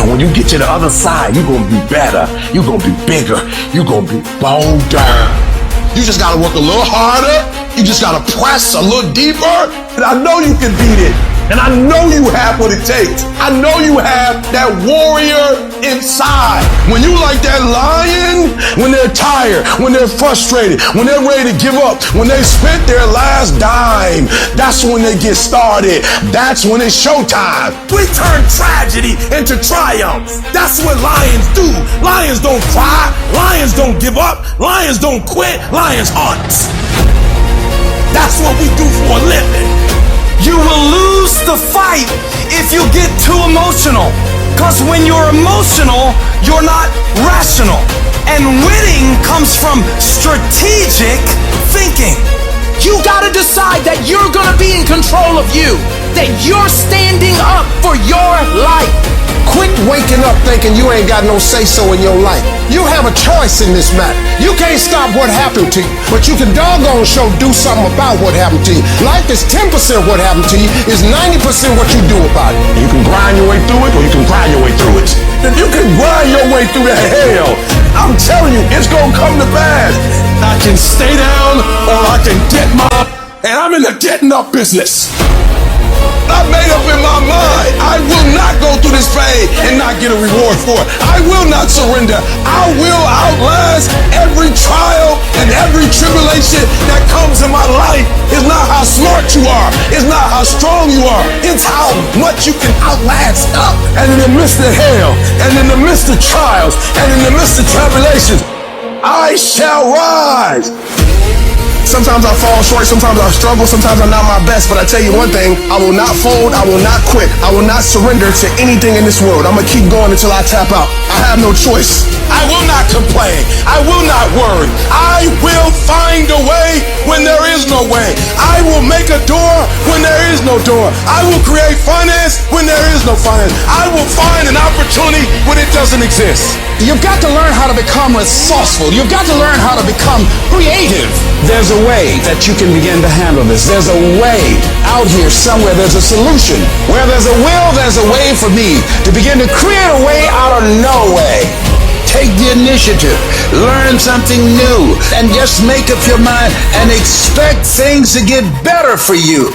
And when you get to the other side, you're going to be better. You're going to be bigger. You're going to be bolder. You just got to work a little harder. You just got to press a little deeper. And I know you can beat it. And I know you have what it takes. I know you have that warrior inside. When you like that lion, when they're tired, when they're frustrated, when they're ready to give up, when they spent their last dime, that's when they get started. That's when it's showtime. We turn tragedy into triumph. That's what lions do. Lions don't cry. Lions don't give up. Lions don't quit. Lions hunt. That's what we do for a living. You will lose the fight if you get too emotional. Because when you're emotional, you're not rational. And winning comes from strategic thinking. You gotta decide that you're gonna be in control of you. that you're standing up for your life. Quit waking up thinking you ain't got no say-so in your life. You have a choice in this matter. You can't stop what happened to you, but you can doggone sure do something about what happened to you. Life is 10% what happened to you, is 90% what you do about it. You can grind your way through it, or you can grind your way through it. If you can grind your way through that hell, I'm telling you, it's gonna come to pass. I can stay down, or I can get up, and I'm in the getting up business. I made up in my mind, I will not go through this pain and not get a reward for it. I will not surrender. I will outlast every trial and every tribulation that comes in my life. It's not how smart you are. It's not how strong you are. It's how much you can outlast up. And in the midst of hell, and in the midst of trials, and in the midst of tribulations, I shall rise. Sometimes I fall short, sometimes I struggle, sometimes I'm not my best, but I tell you one thing, I will not fold, I will not quit, I will not surrender to anything in this world. I'm gonna keep going until I tap out. I have no choice. I will not complain, I will not worry. I will find a way when there is no way. I will make a door when there is no door. I will create finance when there is no finance. I will find an opportunity when it doesn't exist. You've got to learn how to become resourceful. You've got to learn how to become creative. There's a way that you can begin to handle this. There's a way out here somewhere. There's a solution. Where there's a will, there's a way for me to begin to create a way out of no way. Take the initiative, learn something new, and just make up your mind and expect things to get better for you.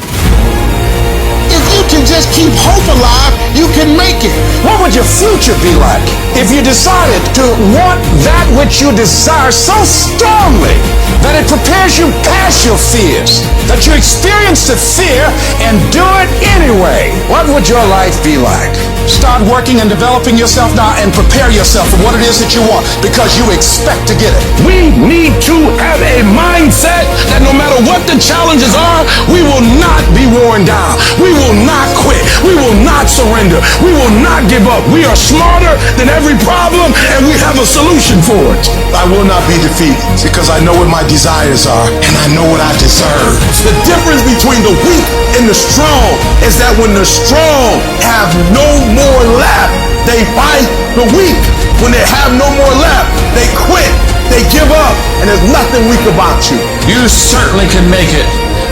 If you can just keep hope alive, you can make it. What would your future be like if you decided to want that which you desire so strongly that it prepares you past your fears, that you experience the fear and do it anyway? What would your life be like? Start working and developing yourself now and prepare yourself for what it is that you want, because you expect to get it. We need to have a mindset that no matter what the challenges are, we will not be worn down. We will not quit. We will not surrender. We will not give up. We are smarter than every problem, and we have a solution for it. I will not be defeated because I know what my desires are and I know what I deserve. The difference between the weak and the strong is that when the strong have no more left, they fight the weak. When they have no more left, they quit, they give up, and there's nothing weak about you. You certainly can make it.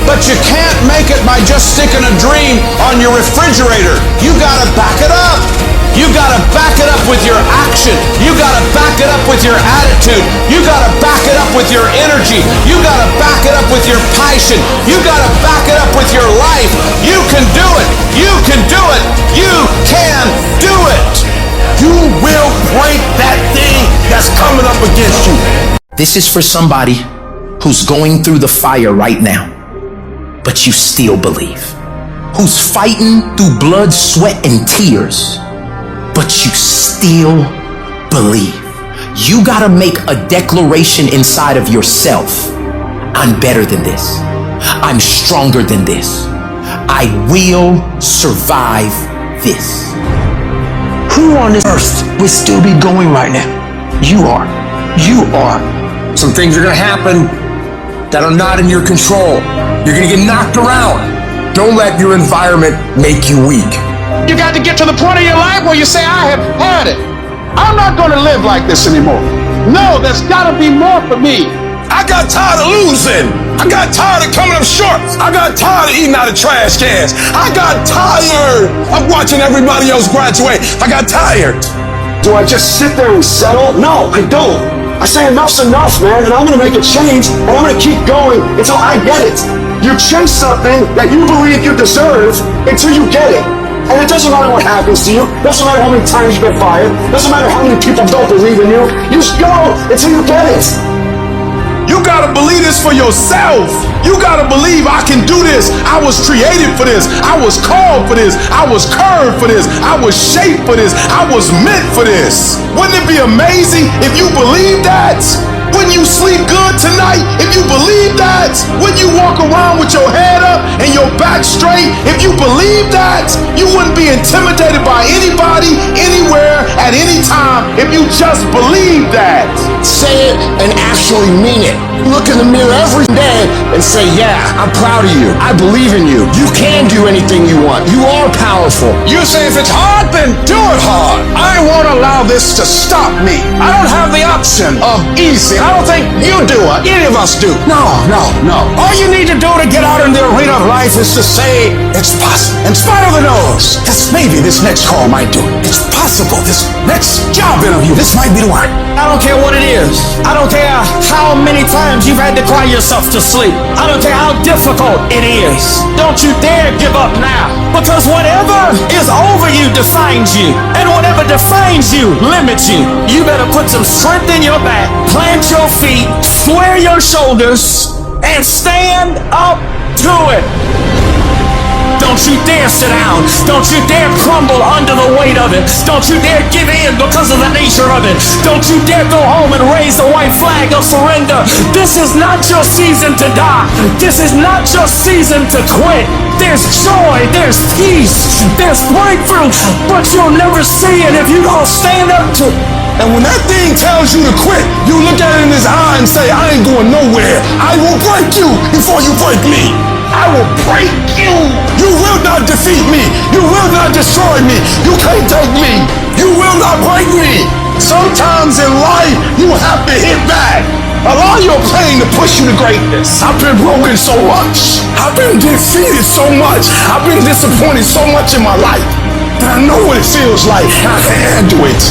But you can't make it by just sticking a dream on your refrigerator. You gotta back it up. You gotta back it up with your action. You gotta back it up with your attitude. You gotta back it up with your energy. You gotta back it up with your passion. You gotta back it up with your life. You can do it. You can do it. You can do it. You will break that thing that's coming up against you. This is for somebody who's going through the fire right now, but you still believe. Who's fighting through blood, sweat, and tears, but you still believe. You gotta make a declaration inside of yourself. I'm better than this. I'm stronger than this. I will survive this. Who on this earth would still be going right now? You are. You are. Some things are gonna happen that are not in your control. You're gonna get knocked around. Don't let your environment make you weak. You got to get to the point of your life where you say, I have had it. I'm not gonna live like this anymore. No, there's gotta be more for me. I got tired of losing. I got tired of coming up short. I got tired of eating out of trash cans. I got tired of watching everybody else graduate. I got tired. Do I just sit there and settle? No, I don't. I say enough's enough, man, and I'm gonna make a change, and I'm gonna keep going until I get it. You chase something that you believe you deserve until you get it. And it doesn't matter what happens to you. Doesn't matter how many times you get fired. Doesn't matter how many people don't believe in you. You just go until you get it. You gotta believe this for yourself. You gotta believe I can do this. I was created for this. I was called for this. I was curved for this. I was shaped for this. I was meant for this. Wouldn't it be amazing if you believe that? Wouldn't you sleep good tonight if you believe that? Wouldn't you walk around with your head up and your back straight if you believe that? You wouldn't be intimidated by anybody, anywhere, at any time if you just believe that. Say it and action actually mean it. Look in the mirror every day and say, yeah, I'm proud of you. I believe in you. You can do anything you want. You are powerful. You say if it's hard, then do it hard. I won't allow this to stop me. I don't have the option of easy. I don't think you do it. Any of us do. No. All you need to do to get out in the arena of life is to say, it's possible. In spite of the no's, because maybe this next call might do it. It's possible. This next job interview, this might be the one. I don't care what it is. I don't care how many times you've had to cry yourself to sleep. I don't care how difficult it is. Don't you dare give up now. Because whatever is over you defines you. And whatever defines you limits you. You better put some strength in your back, plant your feet, square your shoulders, and stand up to it. Don't you dare sit down. Don't you dare crumble under the weight of it. Don't you dare give in because of the nature of it. Don't you dare go home and raise the white flag of surrender. This is not your season to die. This is not your season to quit. There's joy, there's peace, there's breakthrough, but you'll never see it if you don't stand up to it. And when that thing tells you to quit, you look at it in his eye and say, I ain't going nowhere. I will break you before you break me. I will break you. You will not defeat me. You will not destroy me. You can't take me. You will not break me. Sometimes in life, you have to hit back. Allow your pain to push you to greatness. I've been broken so much. I've been defeated so much. I've been disappointed so much in my life that I know what it feels like. I can handle it.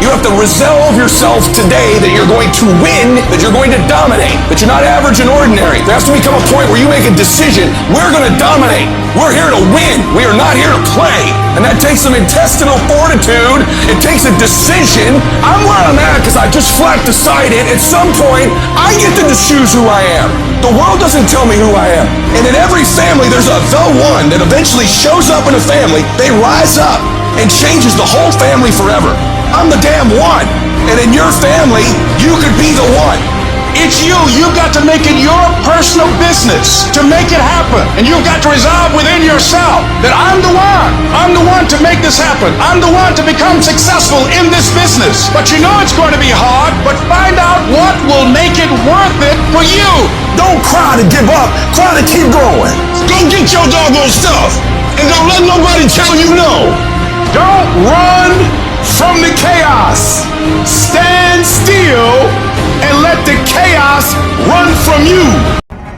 You have to resolve yourself today that you're going to win, that you're going to dominate, that you're not average and ordinary. There has to become a point where you make a decision. We're going to dominate. We're here to win. We are not here to play. And that takes some intestinal fortitude. It takes a decision. I'm where I'm at because I just flat decided at some point I get to choose who I am. The world doesn't tell me who I am. And in every family, there's a the one that eventually shows up in a family. They rise up and changes the whole family forever. I'm the damn one. And in your family, you could be the one. It's you. You've got to make it your personal business to make it happen. And you've got to resolve within yourself that I'm the one. I'm the one to make this happen. I'm the one to become successful in this business. But you know it's going to be hard, but find out what will make it worth it for you. Don't cry to give up. Cry to keep going. Go get your doggone stuff. And don't let nobody tell you no. Don't run from the chaos. Stand still and let the chaos run from you.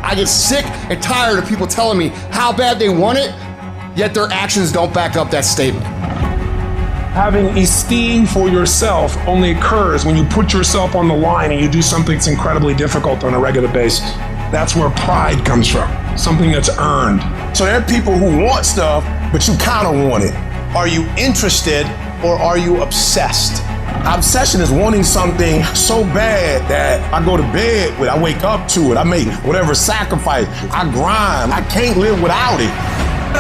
I get sick and tired of people telling me how bad they want it, yet their actions don't back up that statement. Having esteem for yourself only occurs when you put yourself on the line and you do something that's incredibly difficult on a regular basis. That's where pride comes from, something that's earned. So there are people who want stuff, but you kind of want it. Are you interested or are you obsessed? Obsession is wanting something so bad that I go to bed with, I wake up to it, I make whatever sacrifice, I grind, I can't live without it.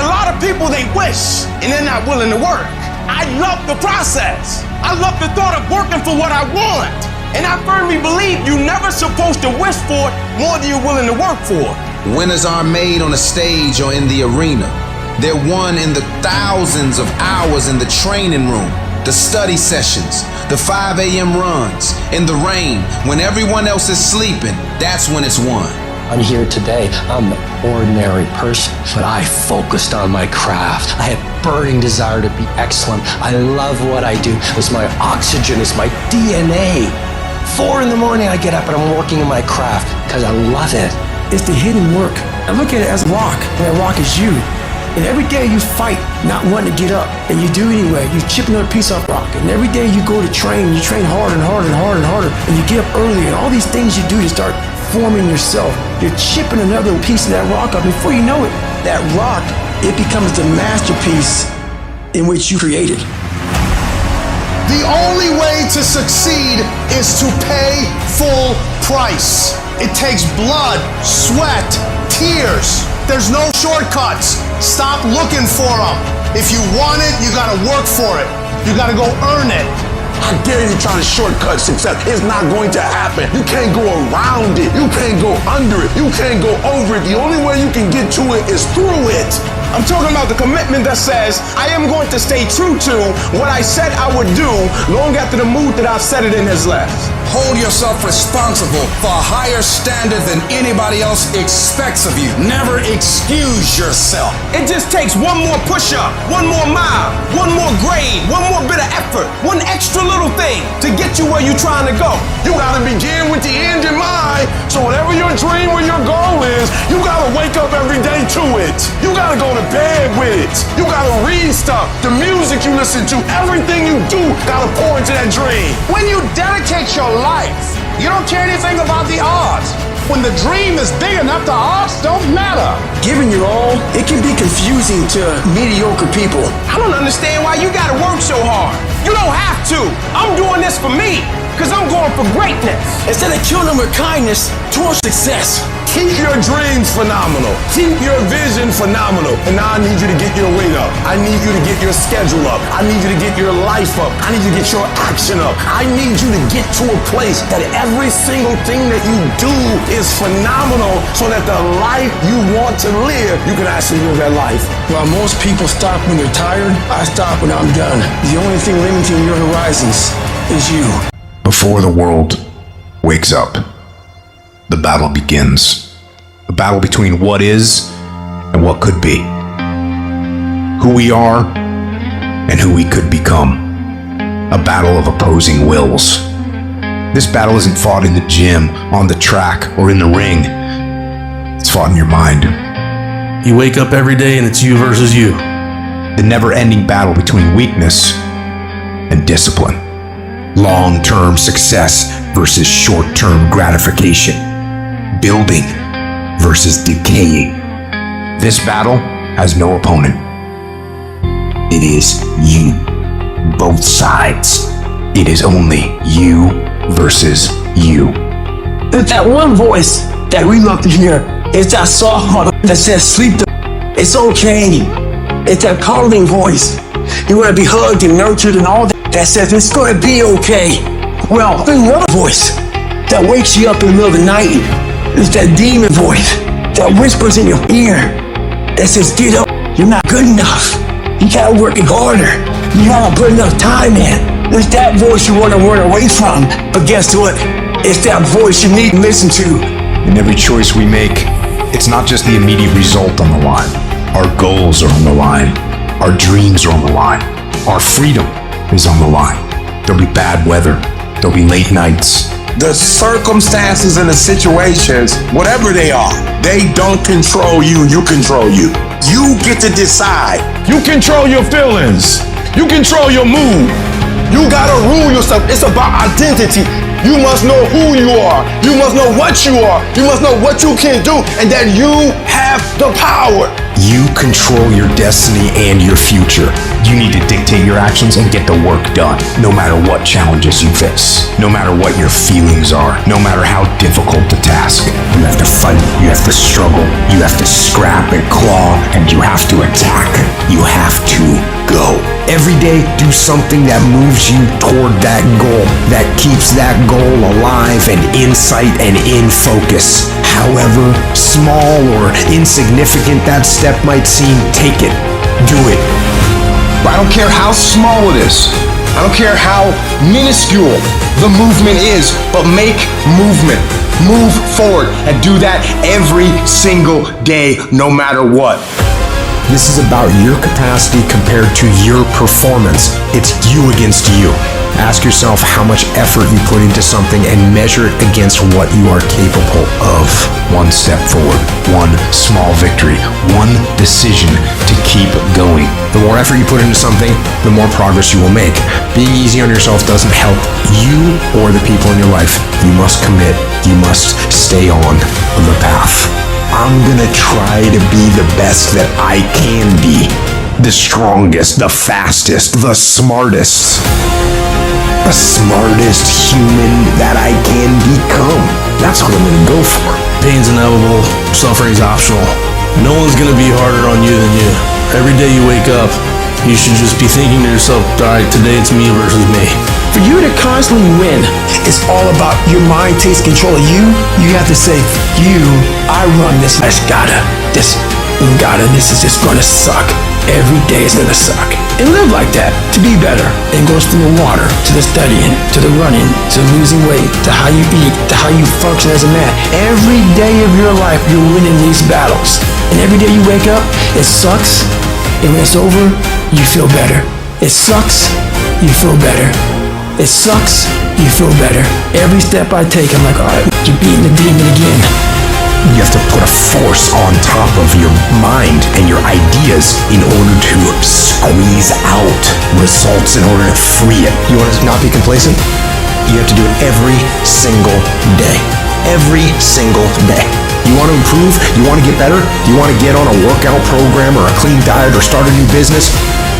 A lot of people, they wish and they're not willing to work. I love the process. I love the thought of working for what I want. And I firmly believe you're never supposed to wish for it more than you're willing to work for it. Winners aren't made on a stage or in the arena. They're won in the thousands of hours in the training room, the study sessions, the 5 a.m. runs, in the rain, when everyone else is sleeping. That's when it's won. I'm here today. I'm an ordinary person, but I focused on my craft. I had burning desire to be excellent. I love what I do. It's my oxygen. It's my DNA. 4 in the morning, I get up and I'm working in my craft because I love it. It's the hidden work. I look at it as a rock, and that rock is you. And every day you fight not wanting to get up, and you do anyway. You chip another piece off rock. And every day you go to train, you train harder and harder and harder and harder, and you get up early, and all these things you do to start forming yourself. You're chipping another piece of that rock up. Before you know it, that rock, it becomes the masterpiece in which you created. The only way to succeed is to pay full price. It takes blood, sweat, tears. There's no shortcuts. Stop looking for them. If you want it, you gotta work for it. You gotta go earn it. I dare you trying to shortcut success. It's not going to happen. You can't go around it. You can't go under it. You can't go over it. The only way you can get to it is through it. I'm talking about the commitment that says, I am going to stay true to what I said I would do long after the mood that I've set it in has left. Hold yourself responsible for a higher standard than anybody else expects of you. Never excuse yourself. It just takes one more push-up, one more mile, one more grade, one more bit of effort, one extra little thing to get you where you're trying to go. You gotta begin with the end in mind. So whatever your dream or your goal is, you gotta wake up every day to it. You gotta go to bed with it. You gotta read stuff. The music you listen to, everything you do gotta pour into that dream. When you dedicate your life, you don't care anything about the odds. When the dream is big enough, the odds don't matter. Giving your all, it can be confusing to mediocre people. I don't understand why you gotta work so hard. You don't have to. I'm doing this for me, because I'm going for greatness. Instead of killing them with kindness towards success. Keep your dreams phenomenal. Keep your vision phenomenal. And now I need you to get your weight up. I need you to get your schedule up. I need you to get your life up. I need you to get your action up. I need you to get to a place that every single thing that you do is phenomenal so that the life you want to live, you can actually live that life. While most people stop when they're tired, I stop when I'm done. The only thing limiting your horizons is you. Before the world wakes up, the battle begins. A battle between what is and what could be. Who we are and who we could become. A battle of opposing wills. This battle isn't fought in the gym, on the track, or in the ring. It's fought in your mind. You wake up every day and it's you versus you. The never-ending battle between weakness and discipline. Long-term success versus short-term gratification. Building versus decaying. This battle has no opponent. It is you. Both sides. It is only you versus you. But that one voice that we love to hear is that soft mother that says, sleep it's okay. It's that calming voice. You want to be hugged and nurtured and all that says it's going to be okay. Well, there's another voice that wakes you up in the middle of the night. It's that demon voice that whispers in your ear that says, get up, you're not good enough. You gotta work harder. You gotta put enough time in. It's that voice you want to run away from. But guess what? It's that voice you need to listen to. In every choice we make, it's not just the immediate result on the line. Our goals are on the line. Our dreams are on the line. Our freedom is on the line. There'll be bad weather. There'll be late nights. The circumstances and the situations, whatever they are, they don't control you, you control you. You get to decide. You control your feelings. You control your mood. You gotta rule yourself. It's about identity. You must know who you are. You must know what you are. You must know what you can do and that you have the power. You control your destiny and your future. You need to dictate your actions and get the work done, no matter what challenges you face, no matter what your feelings are, no matter how difficult the task. You have to fight, you have to struggle, you have to scrap and claw, and you have to attack. You have to go. Every day, do something that moves you toward that goal, that keeps that goal alive and in sight and in focus. However small or insignificant that step might seem, take it. Do it. I don't care how small it is. I don't care how minuscule the movement is, but make movement. Move forward and do that every single day, no matter what. This is about your capacity compared to your performance. It's you against you. Ask yourself how much effort you put into something and measure it against what you are capable of. One step forward, one small victory, one decision to keep going. The more effort you put into something, the more progress you will make. Being easy on yourself doesn't help you or the people in your life. You must commit. You must stay on the path. I'm gonna try to be the best that I can be. The strongest, the fastest, the smartest. The smartest human that I can become. That's what I'm gonna go for. Pain's inevitable, suffering's optional. No one's gonna be harder on you than you. Every day you wake up, you should just be thinking to yourself, alright, today it's me versus me. For you to constantly win, it's all about your mind takes control of you. You have to say, I run this. I just gotta. God, and this is just gonna suck. Every day is gonna suck. And live like that, to be better. And goes from the water, to the studying, to the running, to losing weight, to how you eat, to how you function as a man. Every day of your life, you're winning these battles. And every day you wake up, it sucks. And when it's over, you feel better. It sucks, you feel better. It sucks, you feel better. Every step I take, I'm like, all right, you're beating the demon again. You have to put a force on top of your mind and your ideas in order to squeeze out results, in order to free it. You want to not be complacent? You have to do it every single day. Every single day. You want to improve? You want to get better? You want to get on a workout program or a clean diet or start a new business?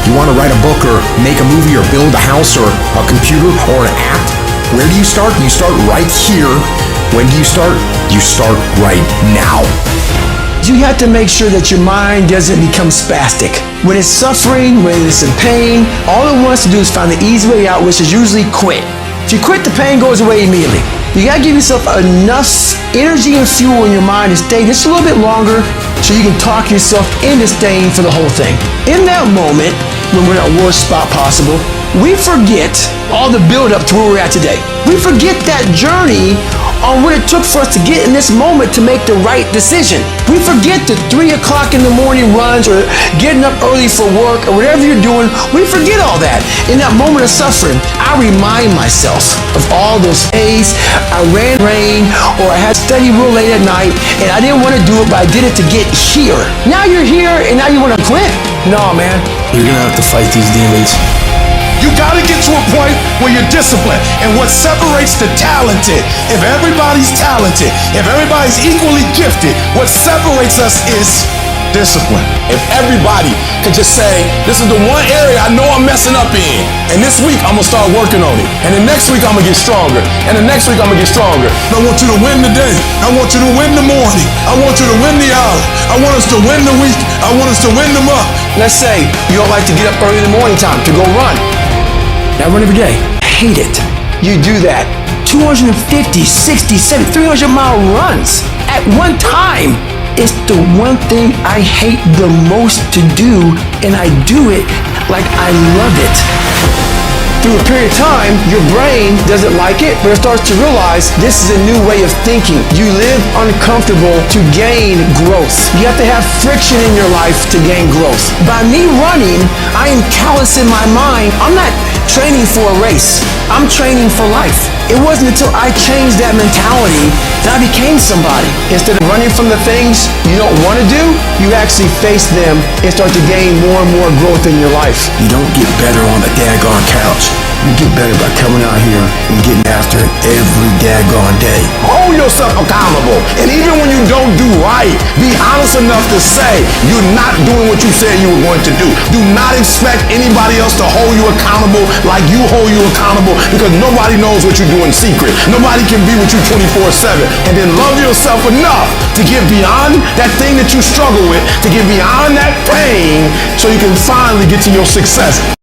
You want to write a book or make a movie or build a house or a computer or an app? Where do you start? You start right here. When do you start? You start right now. You have to make sure that your mind doesn't become spastic. When it's suffering, when it's in pain, all it wants to do is find the easy way out, which is usually quit. If you quit, the pain goes away immediately. You gotta give yourself enough energy and fuel in your mind to stay just a little bit longer so you can talk yourself into staying for the whole thing. In that moment, when we're at the worst spot possible, we forget all the build-up to where we're at today. We forget that journey on what it took for us to get in this moment to make the right decision. We forget the 3 o'clock in the morning runs or getting up early for work or whatever you're doing. We forget all that. In that moment of suffering, I remind myself of all those days I ran rain or I had to study real late at night and I didn't want to do it, but I did it to get here. Now you're here and now you want to quit? No, man. You're gonna have to fight these demons. You gotta get to a point where you're disciplined. And what separates the talented, if everybody's talented, if everybody's equally gifted, what separates us is discipline. If everybody could just say, this is the one area I know I'm messing up in, and this week I'm gonna start working on it, and the next week I'm gonna get stronger, and the next week I'm gonna get stronger. I want you to win the day. I want you to win the morning. I want you to win the hour. I want us to win the week. I want us to win the month. Let's say you don't like to get up early in the morning time to go run. I run every day. I hate it. You do that. 250, 60, 70, 300-mile runs at one time. It's the one thing I hate the most to do, and I do it like I love it. Through a period of time, your brain doesn't like it, but it starts to realize this is a new way of thinking. You live uncomfortable to gain growth. You have to have friction in your life to gain growth. By me running, I am callous in my mind. I'm not training for a race. I'm training for life. It wasn't until I changed that mentality that I became somebody. Instead of running from the things you don't want to do, you actually face them and start to gain more and more growth in your life. You don't get better on the daggone couch. You get better by coming out here and getting after it every daggone day. Hold yourself accountable. And even when you don't do right, be honest enough to say you're not doing what you said you were going to do. Do not expect anybody else to hold you accountable like you hold you accountable, because nobody knows what you do in secret. Nobody can be with you 24/7. And then love yourself enough to get beyond that thing that you struggle with, to get beyond that pain so you can finally get to your success.